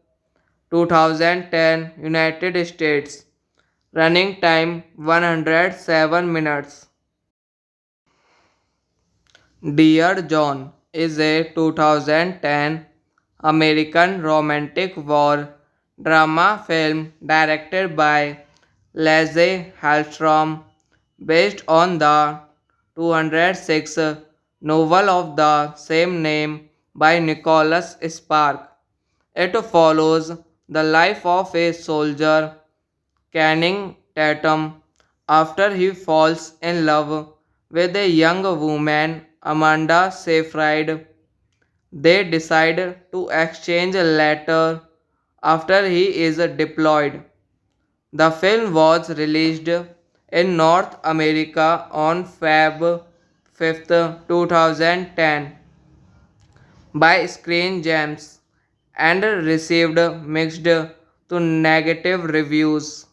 2010, United States. Running time 107 minutes. Dear John is a 2010 American romantic war drama film directed by Lasse Hallström based on the 206 novel of the same name by Nicholas Spark. It follows the life of a soldier, Channing Tatum, after he falls in love with a young woman, Amanda Seyfried. They decide to exchange a letter after he is deployed. The film was released in North America on Feb 5th, 2010 by Screen Gems and received mixed to negative reviews.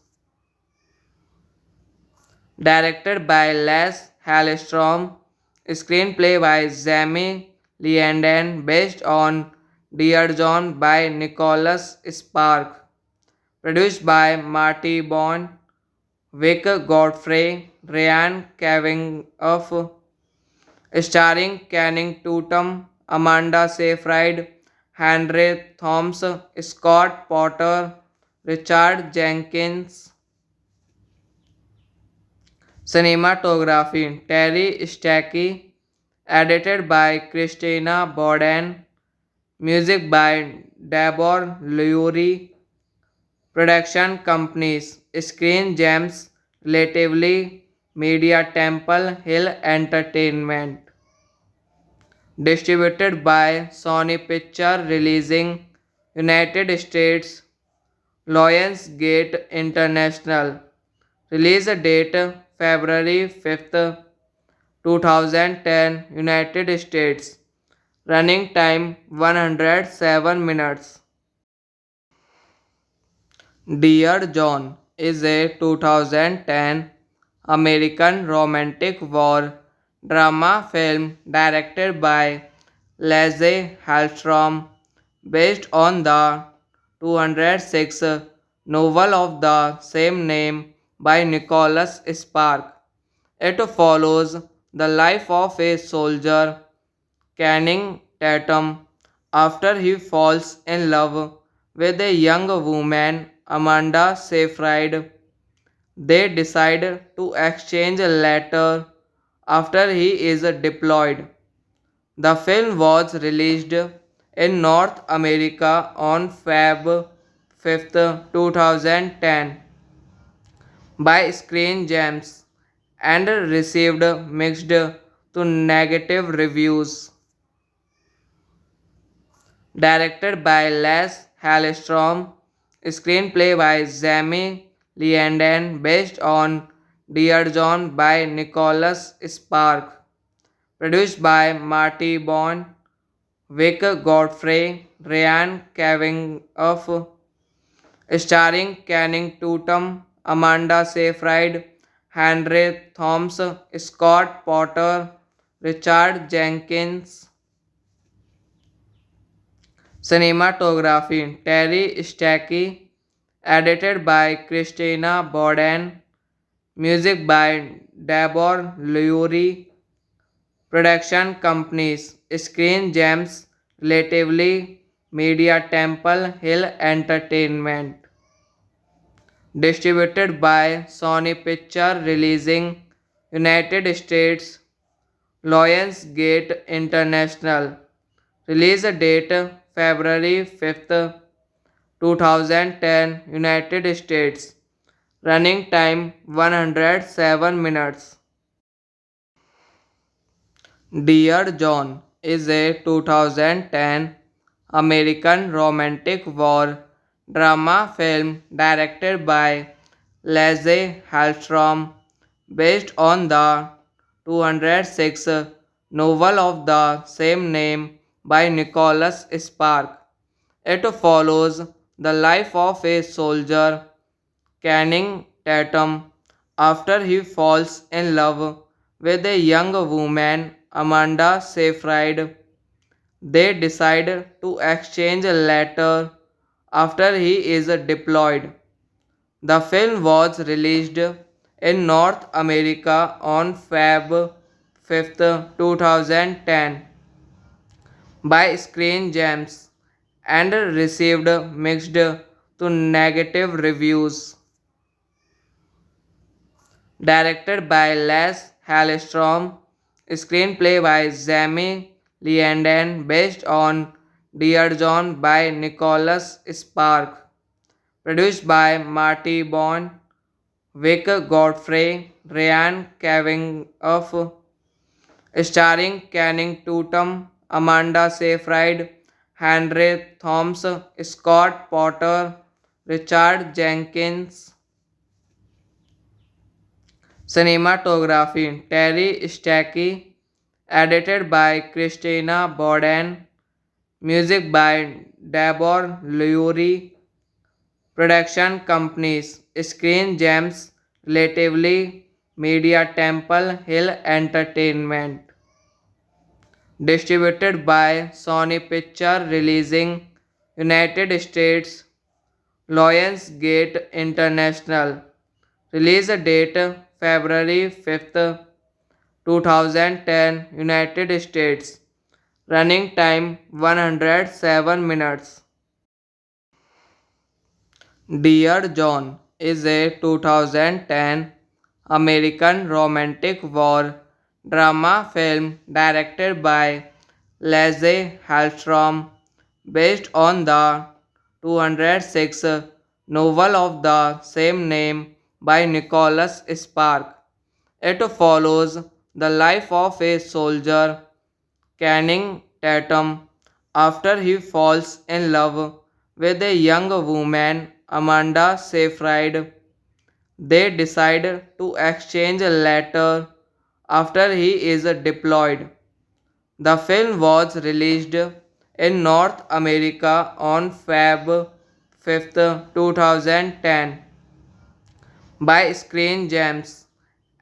Directed by Les Hallström, screenplay by Jamie Leanden based on Dear John by Nicholas Spark, produced by Marty Bond, Vic Godfrey, Ryan Cavenagh, starring Channing Tatum, Amanda Seyfried, Henry Thomas, Scott Potter, Richard Jenkins. Cinematography Terry Stacky, edited by Christina Borden, music by Deborah Lurie, production companies Screen Gems, Relatively Media Temple Hill Entertainment, distributed by Sony Picture Releasing, United States, Lionsgate International, release date February 5th, 2010, United States, running time 107 minutes. Dear John is a 2010 American romantic war drama film directed by Lasse Hallström based on the 206 novel of the same name by Nicholas Spark. It follows the life of a soldier, Channing Tatum, after he falls in love with a young woman, Amanda Seyfried. They decide to exchange later after he is deployed. The film was released in North America on Feb 5th, 2010 by Screen Gems and received mixed to negative reviews. Directed by Les Hallstrom, screenplay by Jamie Leanden based on Dear John by Nicholas Spark, produced by Marty Bond, Vic Godfrey, Ryan Cavenagh, starring Channing Tatum, Amanda Seyfried, Henry Thomas, Scott Potter, Richard Jenkins. Cinematography Terry Stacky, edited by Christina Borden, music by Deborah Lurie, production companies Screen Gems, Relatively Media Temple Hill Entertainment, distributed by Sony Picture Releasing, United States, Lionsgate International, release date February 5th, 2010, United States. Running time 107 minutes. Dear John is a 2010 American romantic war drama film directed by Lasse Hallstrom based on the 206 novel of the same name by Nicholas Spark. It follows the life of a soldier, Channing Tatum, after he falls in love with a young woman, Amanda Seyfried. They decide to exchange a letter after he is deployed. The film was released in North America on Feb 5th, 2010 by Screen Gems and received mixed to negative reviews. Directed by Les Hallstrom, screenplay by Jamie Leanden based on Dear John by Nicholas Spark, produced by Marty Bond, Vic Godfrey, Ryan Cavenagh, starring Channing Tatum, Amanda Seyfried, Henry Thomas, Scott Potter, Richard Jenkins. Cinematography Terry Stacky, edited by Christina Borden, music by Deborah Lurie, production companies Screen Gems, Relatively Media Temple Hill Entertainment, distributed by Sony Picture Releasing, United States, Lionsgate International, release date February 5th, 2010, United States, running time 107 minutes. Dear John is a 2010 American romantic war drama film directed by Lasse Hallstrom based on the 206 novel of the same name by Nicholas Spark. It follows the life of a soldier, Channing Tatum, after he falls in love with a young woman, Amanda Seyfried. They decide to exchange a letter after he is deployed. The film was released in North America on Feb 5th, 2010 by Screen Gems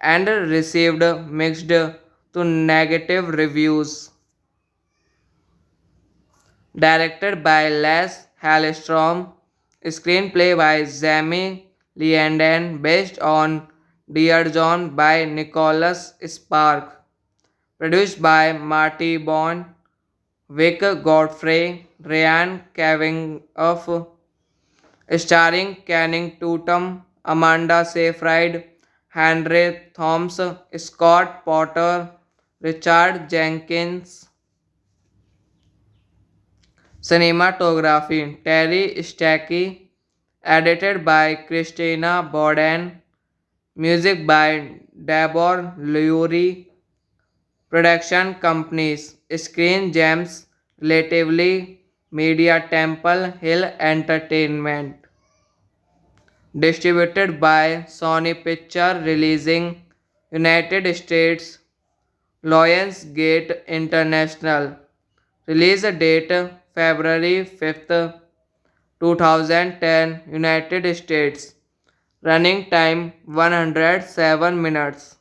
and received mixed to negative reviews. Directed by Les Hallstrom, screenplay by Jamie Leanden based on Dear John by Nicholas Spark, produced by Marty Bond, Vic Godfrey, Ryan Cavenagh, starring Channing Tatum, Amanda Seyfried, Henry Thomas, Scott Porter, Richard Jenkins. Cinematography Terry Stacky, edited by Christina Borden, music by Deborah Lurie, production companies Screen Gems, Relatively Media Temple Hill Entertainment, distributed by Sony Picture Releasing, United States, Lionsgate International, release date February 5th, 2010, United States, running time 107 minutes.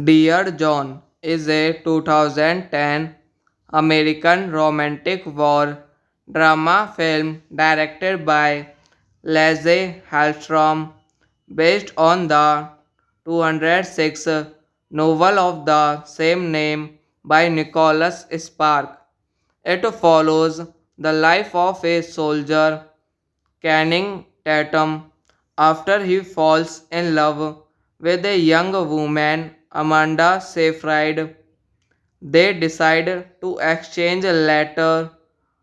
Dear John is a 2010 American romantic war drama film directed by Lasse Hallström based on the 206 novel of the same name by Nicholas Spark. It follows the life of a soldier, Channing Tatum, after he falls in love with a young woman, Amanda Seyfried. They decide to exchange a letter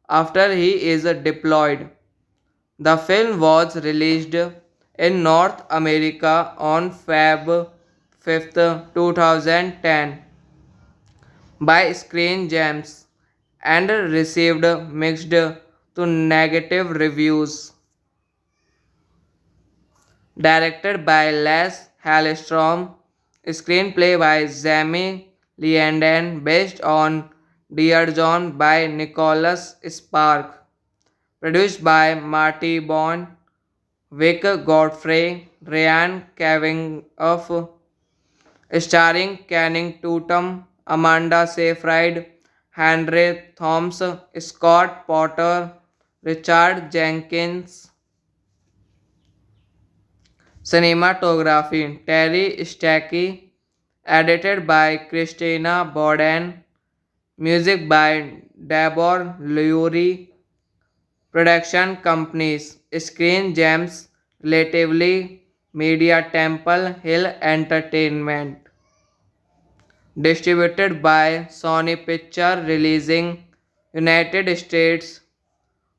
after he is deployed. The film was released in North America on Feb 5th, 2010 by Screen Gems and received mixed to negative reviews. Directed by Les Hallström, screenplay by Jamie Leanden, based on Dear John by Nicholas Spark, produced by Marty Bond, Vic Godfrey, Ryan Cavenagh, starring Channing Tatum, Amanda Seyfried, Henry Thomas, Scott Porter, Richard Jenkins. Cinematography Terry Stacky, edited by Christina Borden, music by Deborah Lurie, production companies Screen Gems, Relatively Media Temple Hill Entertainment, distributed by Sony Picture Releasing, United States,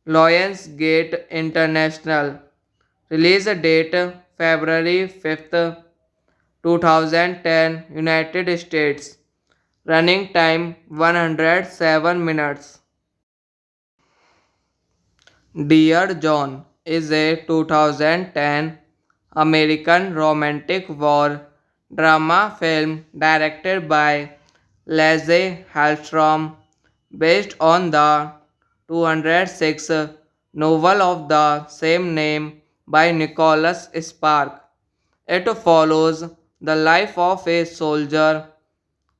Lionsgate International, release date February 5th, 2010, United States, running time 107 minutes. Dear John is a 2010 American romantic war drama film directed by Lasse Hallström based on the 206 novel of the same name by Nicholas Spark. It follows the life of a soldier,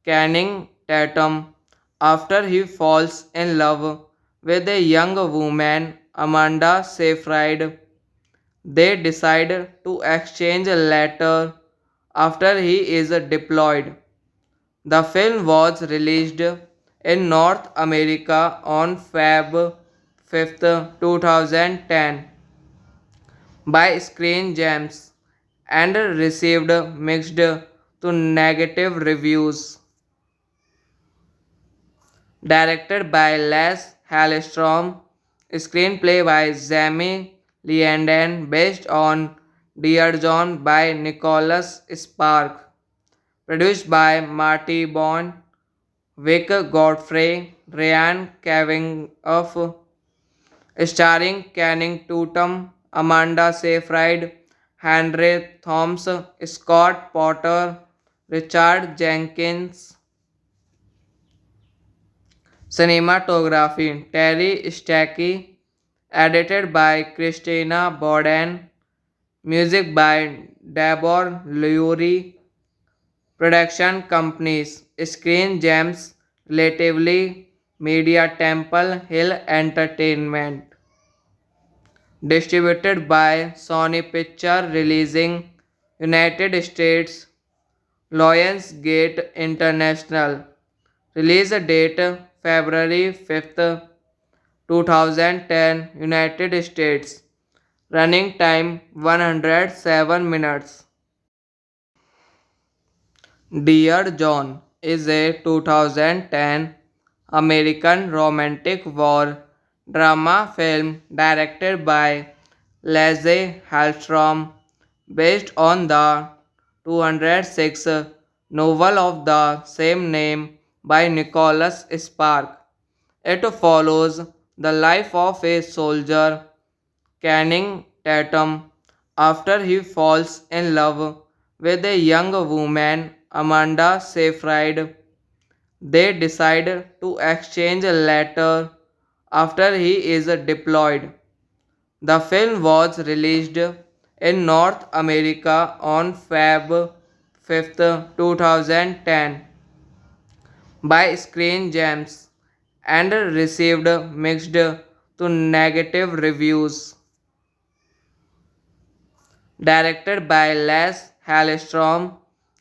Channing Tatum, after he falls in love with a young woman, Amanda Seyfried. They decide to exchange a letter after he is deployed. The film was released in North America on Feb 5th, 2010 by Screen Gems and received mixed to negative reviews. Directed by Les Hallström, screenplay by Jamie Leanden, based on Dear John by Nicholas Spark, produced by Marty Bond, Vic Godfrey, Ryan Cavenagh, starring Channing Tatum, Amanda Seyfried, Henry Thomas, Scott Porter, Richard Jenkins. Cinematography Terry Stacky, edited by Christina Borden, music by Deborah Lurie, production companies Screen Gems, Relatively Media Temple Hill Entertainment, distributed by Sony Picture Releasing, United States, Lionsgate International, release date February 5th, 2010, United States, Running time 107 minutes. Dear John is a 2010 American romantic war drama film directed by Lasse Hallström based on the 206 novel of the same name by Nicholas Spark. It follows the life of a soldier, Channing Tatum, after he falls in love with a young woman, Amanda Seyfried. They decide to exchange a letter after he is deployed. The film was released in North America on Feb 5th, 2010 by Screen Gems and received mixed to negative reviews. Directed by Les Hallström,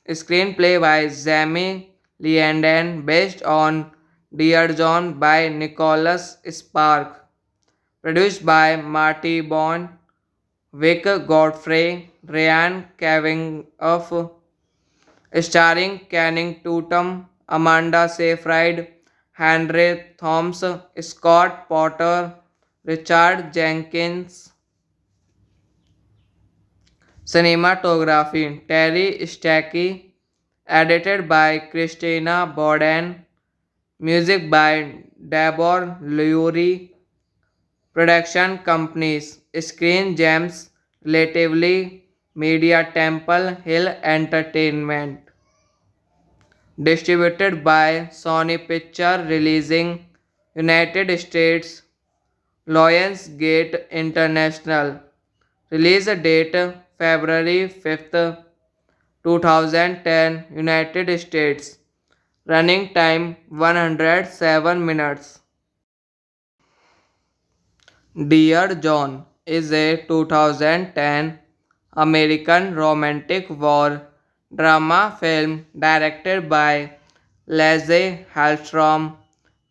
screenplay by Jamie Leanden based on Dear John by Nicholas Spark, produced by Marty Bond, Vic Godfrey, Ryan Cavenagh, starring Channing Tatum, Amanda Seyfried, Henry Thomas, Scott Potter, Richard Jenkins. Cinematography Terry Stacky, edited by Christina Borden, music by Deborah Lurie, production companies Screen Gems, Relatively Media Temple Hill Entertainment, distributed by Sony Picture Releasing, United States, Lionsgate International, release date February 5th, 2010, United States. Running time 107 minutes. Dear John is a 2010 American romantic war drama film directed by Lasse Hallström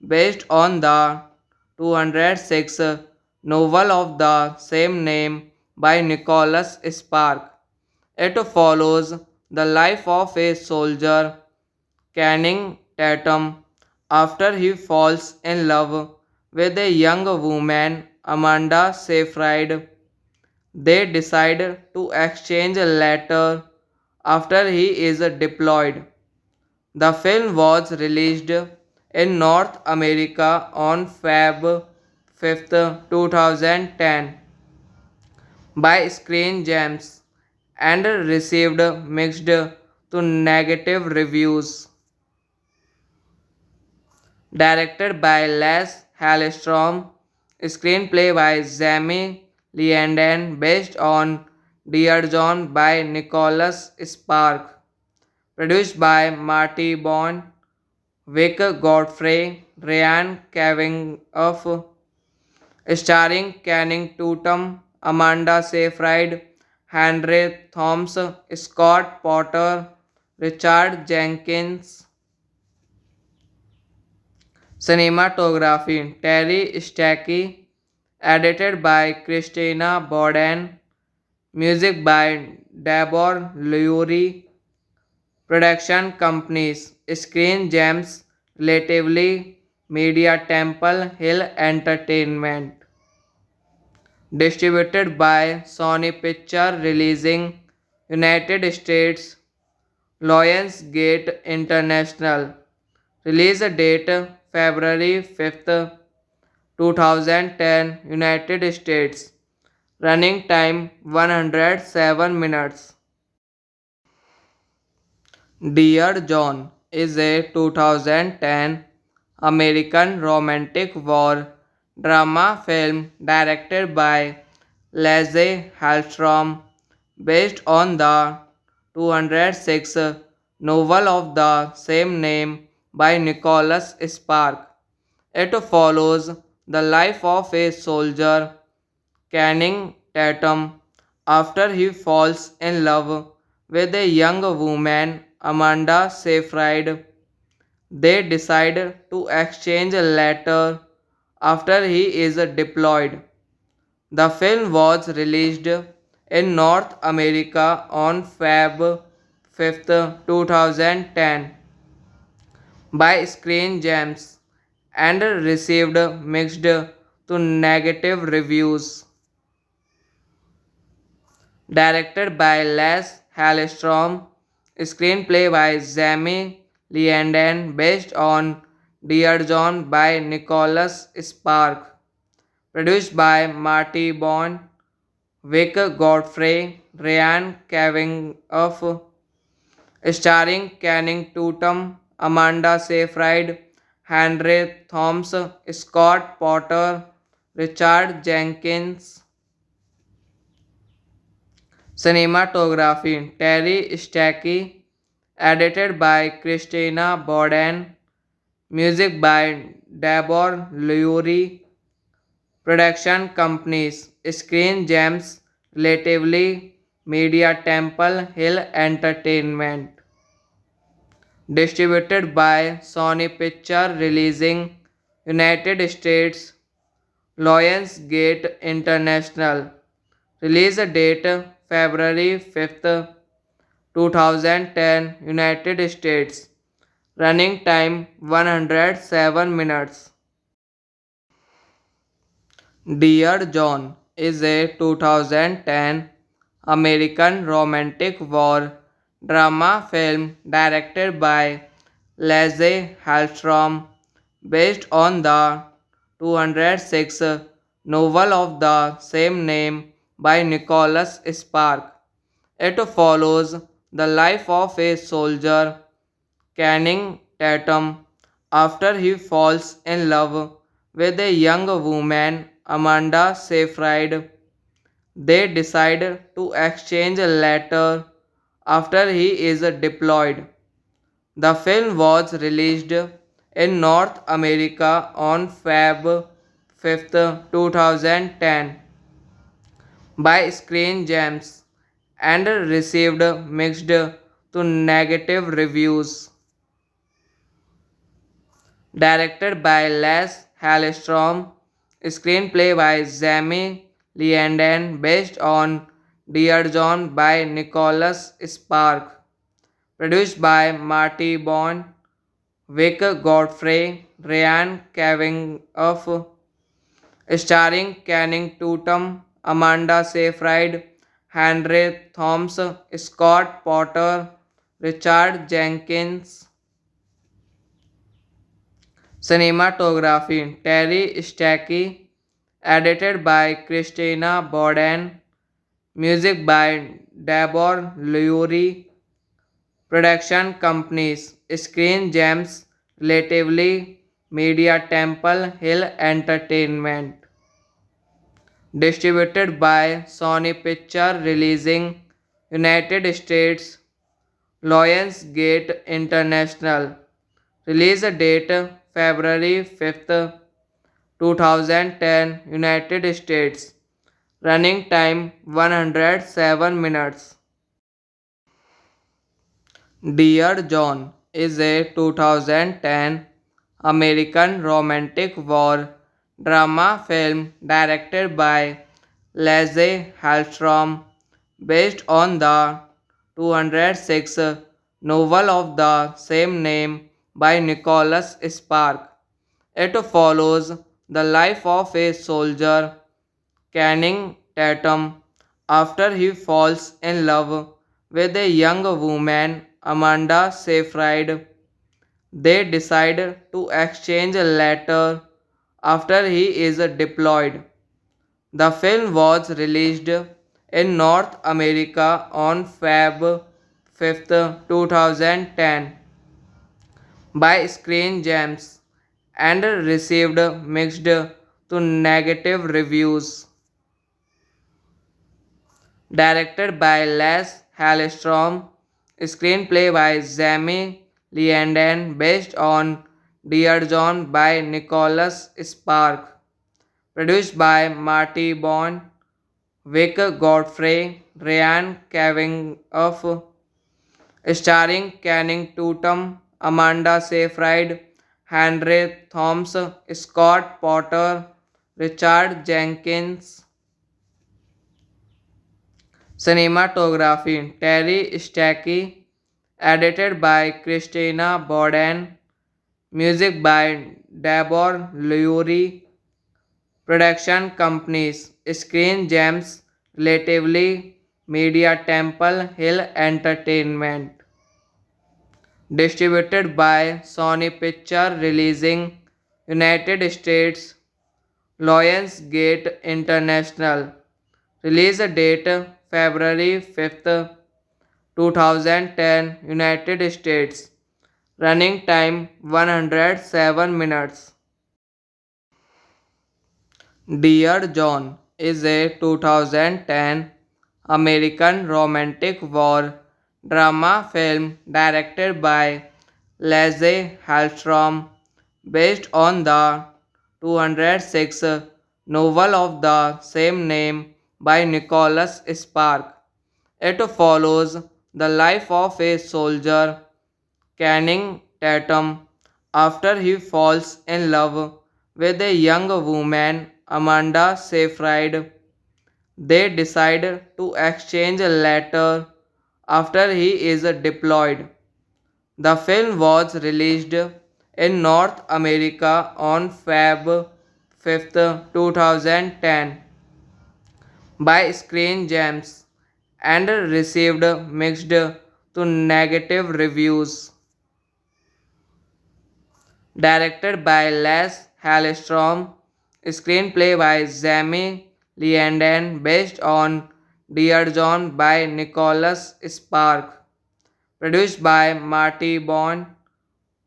based on the 206 novel of the same name by Nicholas Spark. It follows the life of a soldier, Channing Tatum, after he falls in love with a young woman, Amanda Seyfried. They decide to exchange a letter after he is deployed. The film was released in North America on Feb 5th, 2010 by Screen Gems and received mixed to negative reviews. Directed by Les Hallström, screenplay by Jamie Leanden based on Dear John by Nicholas Spark, produced by Marty Bond, Vic Godfrey, Ryan Cavenagh, starring Channing Tatum, Amanda Seyfried, Henry Thomas, Scott Potter, Richard Jenkins. Cinematography Terry Stacky, edited by Christina Borden, music by Deborah Lurie, production companies Screen Gems, Relatively Media Temple Hill Entertainment, distributed by Sony Picture Releasing, United States, Lionsgate International, release date February 5th, 2010, United States, running time 107 minutes. Dear John is a 2010 American romantic war drama film directed by Lasse Hallström based on the 206 novel of the same name by Nicholas Spark. It follows the life of a soldier, Channing Tatum, after he falls in love with a young woman, Amanda Seyfried. They decide to exchange a letter after he is deployed. The film was released in North America on Feb 5th, 2010 by Screen Gems and received mixed to negative reviews. Directed by Les Hallstrom, screenplay by Jamie Leanden based on Dear John by Nicholas Spark, produced by Marty Bond, Vic Godfrey, Ryan Cavenagh, starring Channing Tatum, Amanda Seyfried, Henry Thomas, Scott Potter, Richard Jenkins. Cinematography Terry Stacky, edited by Christina Borden, music by Deborah Lurie, production companies Screen Gems, Relatively Media Temple Hill Entertainment, distributed by Sony Picture Releasing, United States, Lionsgate International, release date February 5th, 2010, United States. Running time 107 minutes. Dear John is a 2010 American romantic war drama film directed by Lasse Hallstrom based on the 206 novel of the same name by Nicholas Spark. It follows the life of a soldier, Channing Tatum, after he falls in love with a young woman, Amanda Seyfried. They decide to exchange a letter after he is deployed. The film was released in North America on Feb 5th, 2010 by Screen Gems and received mixed to negative reviews. Directed by Les Hallstrom, screenplay by Jamie Leanden based on Dear John by Nicholas Spark, produced by Marty Bond, Vic Godfrey, Ryan Cavenagh, starring Channing Tatum, Amanda Seyfried, Henry Thomas, Scott Potter, Richard Jenkins. Cinematography Terry Stacky, edited by Christina Borden, music by Deborah Lurie, production companies Screen Gems, Relatively Media Temple Hill Entertainment, distributed by Sony Picture Releasing, United States, Lionsgate International, release date February 5th, 2010, United States, running time 107 minutes. Dear John is a 2010 American romantic war drama film directed by Lasse Hallstrom based on the 206 novel of the same name by Nicholas Spark. It follows the life of a soldier, Channing Tatum, after he falls in love with a young woman, Amanda Seyfried. They decide to exchange a letter after he is deployed. The film was released in North America on Feb 5th, 2010 by Screen Gems and received mixed to negative reviews. Directed by Les Hallstrom, screenplay by Jamie Leanden based on Dear John by Nicholas Spark, produced by Marty Bond, Vic Godfrey, Ryan Cavenagh, starring Channing Tatum, Amanda Seyfried, Henry Thomas, Scott Potter, Richard Jenkins. Cinematography Terry Stacky, edited by Christina Borden, music by Dabor Lurie, production companies Screen Gems, Relatively Media Temple Hill Entertainment, distributed by Sony Picture Releasing, United States, Lionsgate International, release date February 5th, 2010, United States, running time 107 minutes. Dear John is a 2010 American romantic war drama film directed by Lasse Hallström based on the 206 novel of the same name by Nicholas Spark. It follows the life of a soldier, Channing Tatum, after he falls in love with a young woman, Amanda Seyfried. They decide to exchange a letter after he is deployed. The film was released in North America on Feb 5th, 2010 by Screen Gems and received mixed to negative reviews. Directed by Les Hallström, screenplay by Jamie Leanden, based on Dear John by Nicholas Spark, produced by Marty Bond,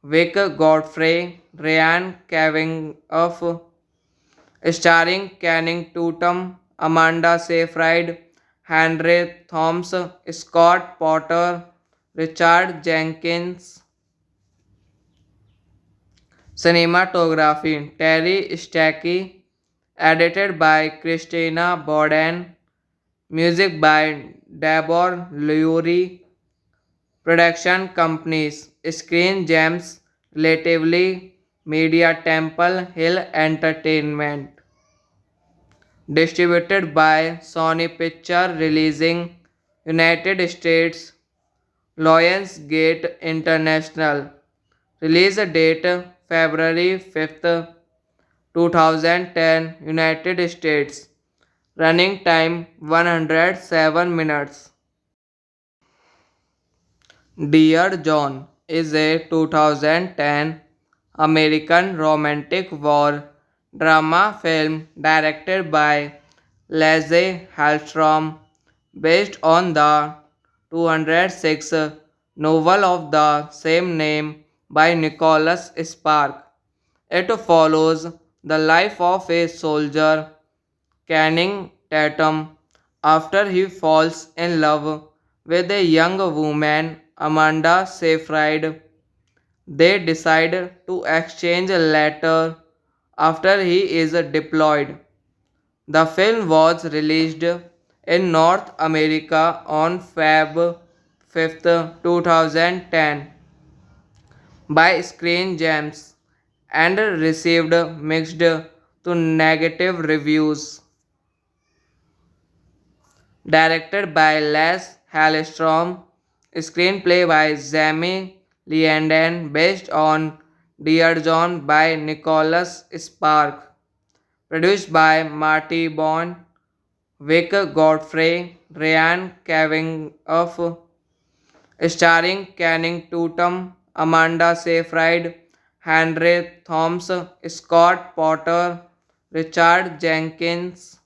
Vic Godfrey, Ryan Cavenagh, starring Channing Tatum, Amanda Seyfried, Henry Thomas, Scott Potter, Richard Jenkins. Cinematography Terry Stacky, edited by Christina Borden, music by Dabor Lurie, production companies Screen Gems, Relatively Media Temple Hill Entertainment, distributed by Sony Picture Releasing, United States, Lionsgate International, release date February 5th, 2010, United States, running time 107 minutes. Dear John is a 2010 American romantic war drama film directed by Lasse Hallström based on the 206 novel of the same name by Nicholas Spark. It follows the life of a soldier, Channing Tatum, after he falls in love with a young woman, Amanda Seyfried. They decide to exchange a letter after he is deployed. The film was released in North America on Feb 5th, 2010 by Screen Gems and received mixed to negative reviews. Directed by Les Hallström, screenplay by Jamie Leanden, based on Dear John by Nicholas Spark, produced by Marty Bond, Vic Godfrey, Ryan Cavenagh, starring Channing Tatum, Amanda Seyfried, Henry Thomas, Scott Potter, Richard Jenkins.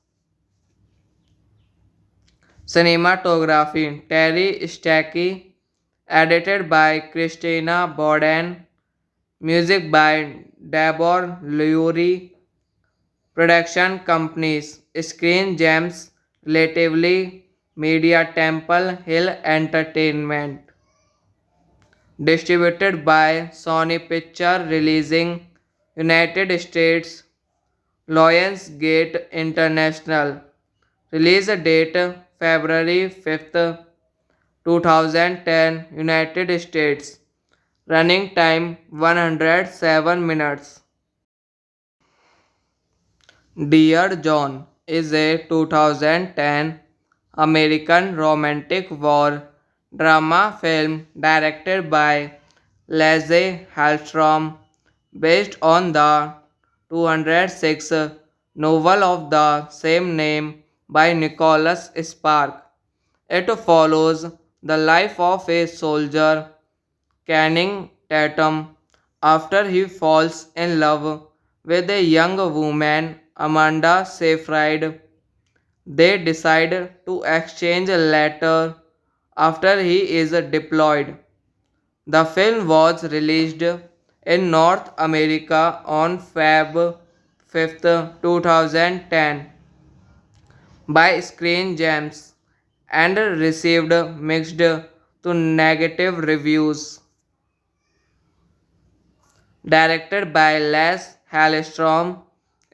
Cinematography Terry Stacky, edited by Christina Borden, music by Dabor Lurie, production companies Screen Gems, Relatively Media Temple Hill Entertainment, distributed by Sony Picture Releasing, United States, Lionsgate International, release date February 5th, 2010, United States, running time 107 minutes. Dear John is a 2010 American romantic war drama film directed by Lasse Hallström, based on the 206 novel of the same name by Nicholas Spark. It follows the life of a soldier, Channing Tatum, after he falls in love with a young woman, Amanda Seyfried. They decide to exchange a letter after he is deployed. The film was released in North America on Feb 5th, 2010 by Screen Gems and received mixed to negative reviews. Directed by Les Hallström,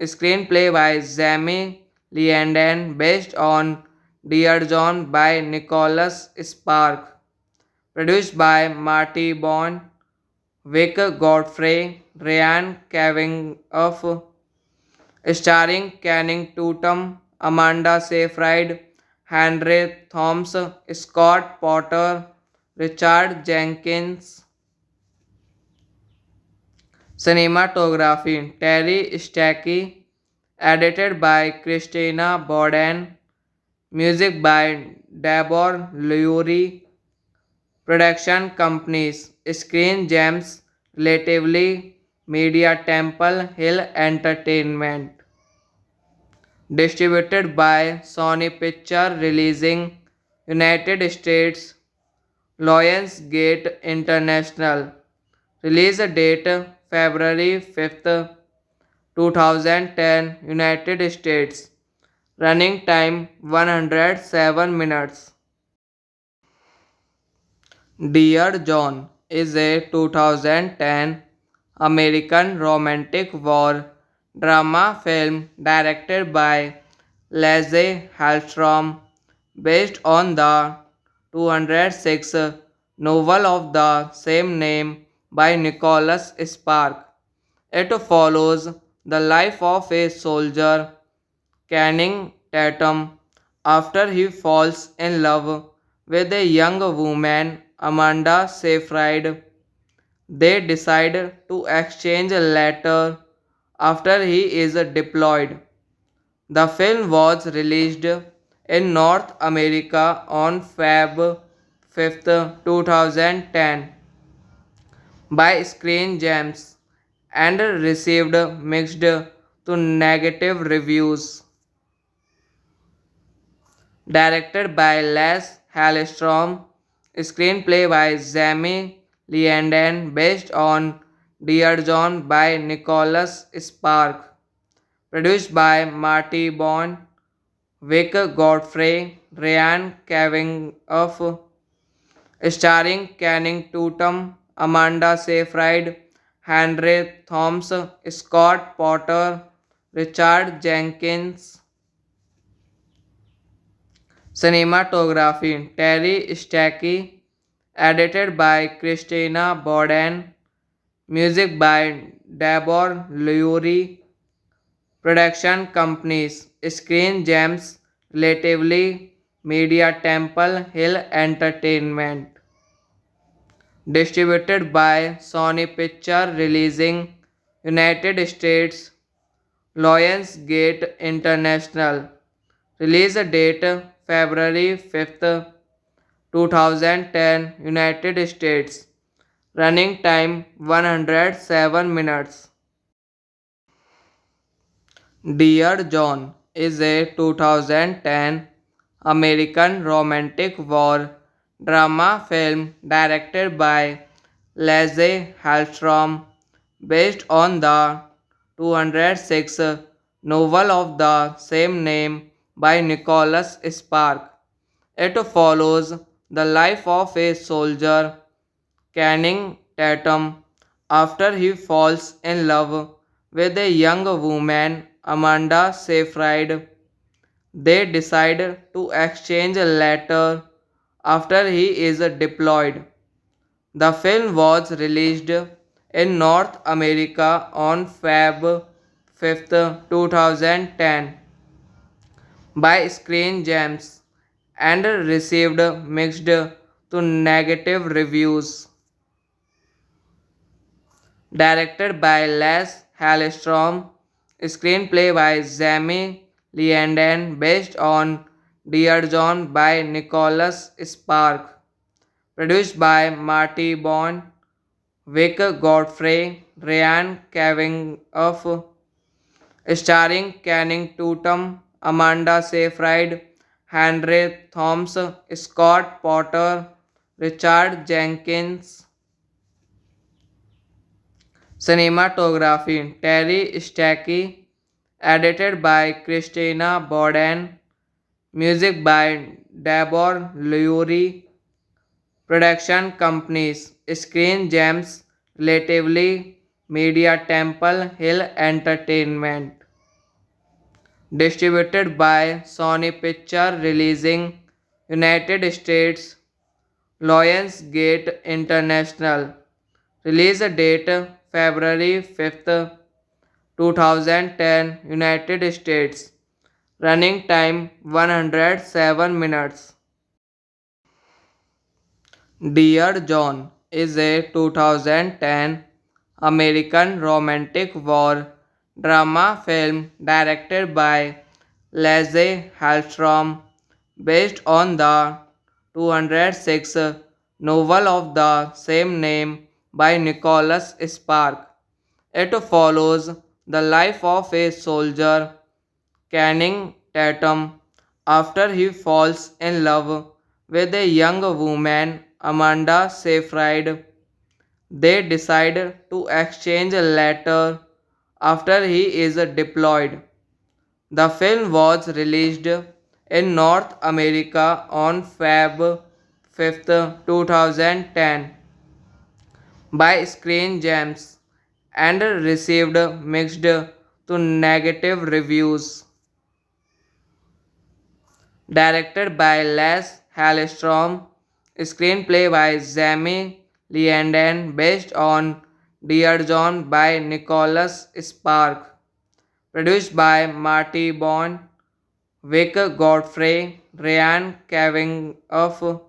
screenplay by Jamie Leanden, based on Dear John by Nicholas Spark, produced by Marty Bond, Vic Godfrey, Ryan Cavenagh, starring Channing Tatum, Amanda Seyfried, Henry Thomas, Scott Potter, Richard Jenkins. Cinematography Terry Stacky, edited by Christina Borden, music by Deborah Lurie, production companies Screen Gems, Relatively Media Temple Hill Entertainment, distributed by Sony Picture Releasing, United States, Lionsgate International, release date February 5th, 2010, United States. Running time 107 minutes. Dear John is a 2010 American romantic war drama film directed by Lasse Hallström, based on the 206 novel of the same name by Nicholas Spark. It follows the life of a soldier, Channing Tatum, after he falls in love with a young woman, Amanda Seyfried. They decide to exchange a letter after he is deployed. The film was released in North America on Feb 5th, 2010 by Screen Gems and received mixed to negative reviews. Directed by Les Hallström, screenplay by Jamie Leanden, based on Dear John by Nicholas Spark, produced by Marty Bond, Vic Godfrey, Ryan Cavenagh, starring Channing Tatum, Amanda Seyfried, Henry Thomas, Scott Potter, Richard Jenkins. Cinematography Terry Stacky, edited by Christina Borden, music by Deborah Lurie, production companies Screen Gems, Relatively Media Temple Hill Entertainment, distributed by Sony Picture Releasing, United States, Lionsgate International, release date February 5th, 2010, United States, running time 107 minutes. Dear John is a 2010 American romantic war drama film directed by Lasse Hallström, based on the 206 novel of the same name by Nicholas Spark. It follows the life of a soldier, Channing Tatum, after he falls in love with a young woman, Amanda Seyfried. They decide to exchange a letter after he is deployed. The film was released in North America on Feb 5th, 2010 by Screen Gems and received mixed to negative reviews. Directed by Les Hallstrom, screenplay by Jamie Leanden based on Dear John by Nicholas Spark, produced by Marty Bond, Vic Godfrey, Ryan Cavenagh, starring Channing Tatum, Amanda Seyfried, Henry Thomas, Scott Potter, Richard Jenkins. Cinematography Terry Stacky, edited by Christina Borden, music by Deborah Lurie, production companies Screen Gems, Relatively Media Temple Hill Entertainment, distributed by Sony Picture Releasing, United States, Lionsgate International, release date February 5th, 2010, United States. Running time 107 minutes. Dear John is a 2010 American romantic war drama film directed by Lasse Hallstrom based on the 206 novel of the same name by Nicholas Spark. It follows the life of a soldier, Channing Tatum, after he falls in love with a young woman, Amanda Seyfried. They decide to exchange a letter after he is deployed. The film was released in North America on Feb 5th, 2010 by Screen Gems and received mixed to negative reviews. Directed by Les Hallstrom, screenplay by Jamie Leanden based on Dear John by Nicholas Spark, produced by Marty Bond, Vic Godfrey, Ryan Cavenagh,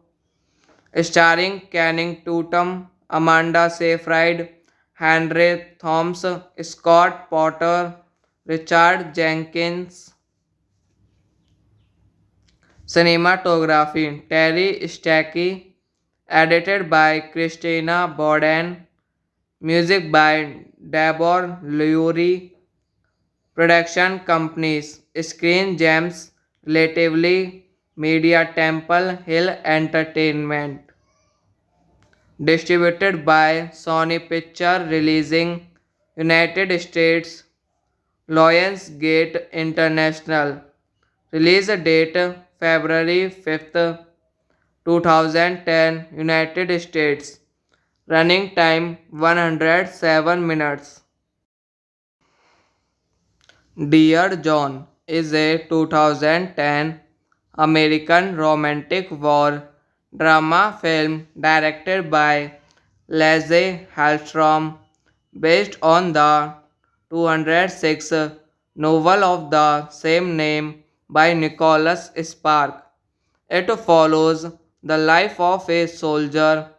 starring Channing Tatum, Amanda Seyfried, Henry Thomas, Scott Potter, Richard Jenkins. Cinematography Terry Stacky, edited by Christina Borden, music by Deborah Lurie, production companies Screen Gems, Relatively Media Temple Hill Entertainment, distributed by Sony Picture Releasing, United States, Lionsgate International, release date February 5th, 2010, United States, running time 107 minutes. Dear John is a 2010 American romantic war drama film directed by Lasse Hallstrom based on the 206 novel of the same name by Nicholas Spark. It follows the life of a soldier,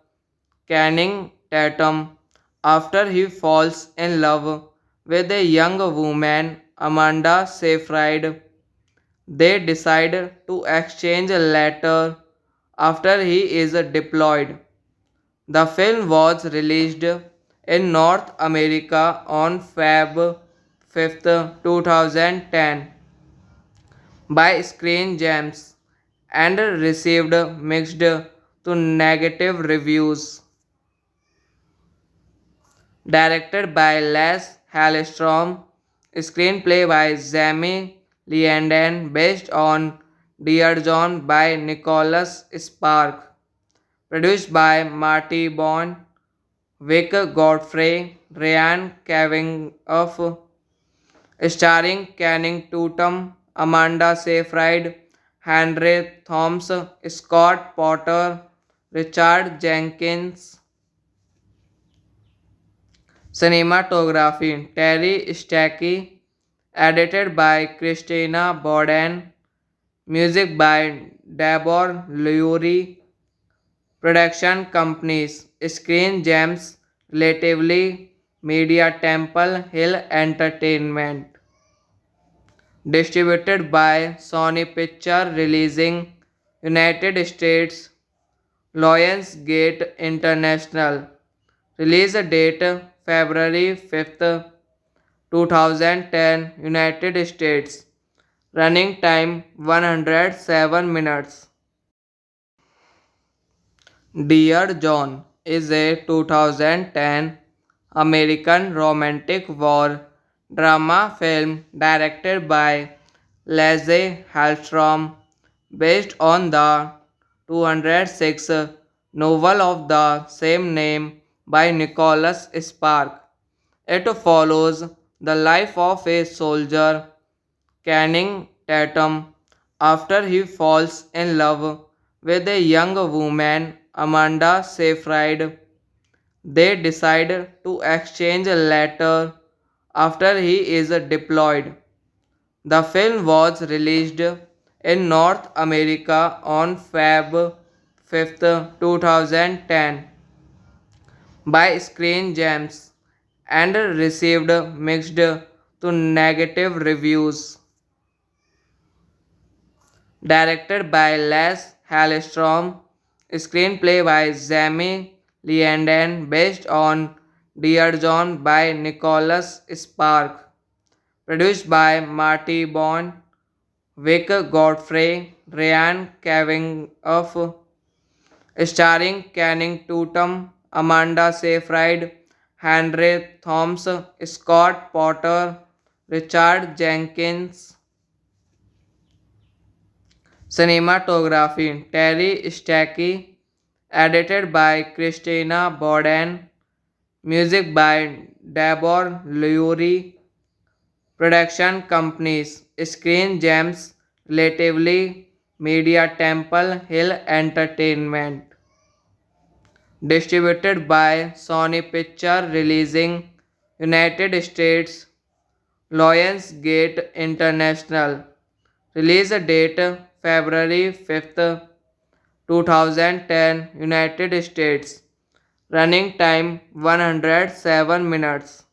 Channing Tatum, after he falls in love with a young woman, Amanda Seyfried. They decide to exchange a letter after he is deployed. The film was released in North America on Feb 5th, 2010 by Screen Gems and received mixed to negative reviews. Directed by Les Hallstrom, screenplay by Jamie Leanden based on Dear John by Nicholas Spark, produced by Marty Bond, Vic Godfrey, Ryan Cavenagh, starring Channing Tatum, Amanda Seyfried, Henry Thomas, Scott Potter, Richard Jenkins. Cinematography Terry Stacky, edited by Christina Borden, Music by Dabor Lurie. Production companies Screen Gems, Relatively Media, Temple Hill Entertainment. Distributed by Sony Picture Releasing, United States, Lionsgate International. Release date February 5th, 2010, United States. Running time 107 minutes. Dear John is a 2010 American romantic war drama film directed by Lasse Hallström based on the 206 novel of the same name by Nicholas Spark. It follows the life of a soldier, Channing Tatum, after he falls in love with a young woman, Amanda Seyfried. They decide to exchange a letter after he is deployed. The film was released in North America on Feb 5th, 2010 by Screen Gems and received mixed to negative reviews. Directed by Les Hallström, screenplay by Jamie Leanden, based on Dear John by Nicholas Spark, produced by Marty Bond, Vic Godfrey, Ryan Cavenagh, starring Channing Tatum, Amanda Seyfried, Henry Thomas, Scott Potter, Richard Jenkins. Cinematography Terry Stacky, edited by Christina Borden, music by Dabor Lurie, production companies Screen Gems, Relatively Media, Temple Hill Entertainment. Distributed by Sony Picture Releasing, United States, Lionsgate International. Release date February 5th, 2010, United States. Running time 107 minutes.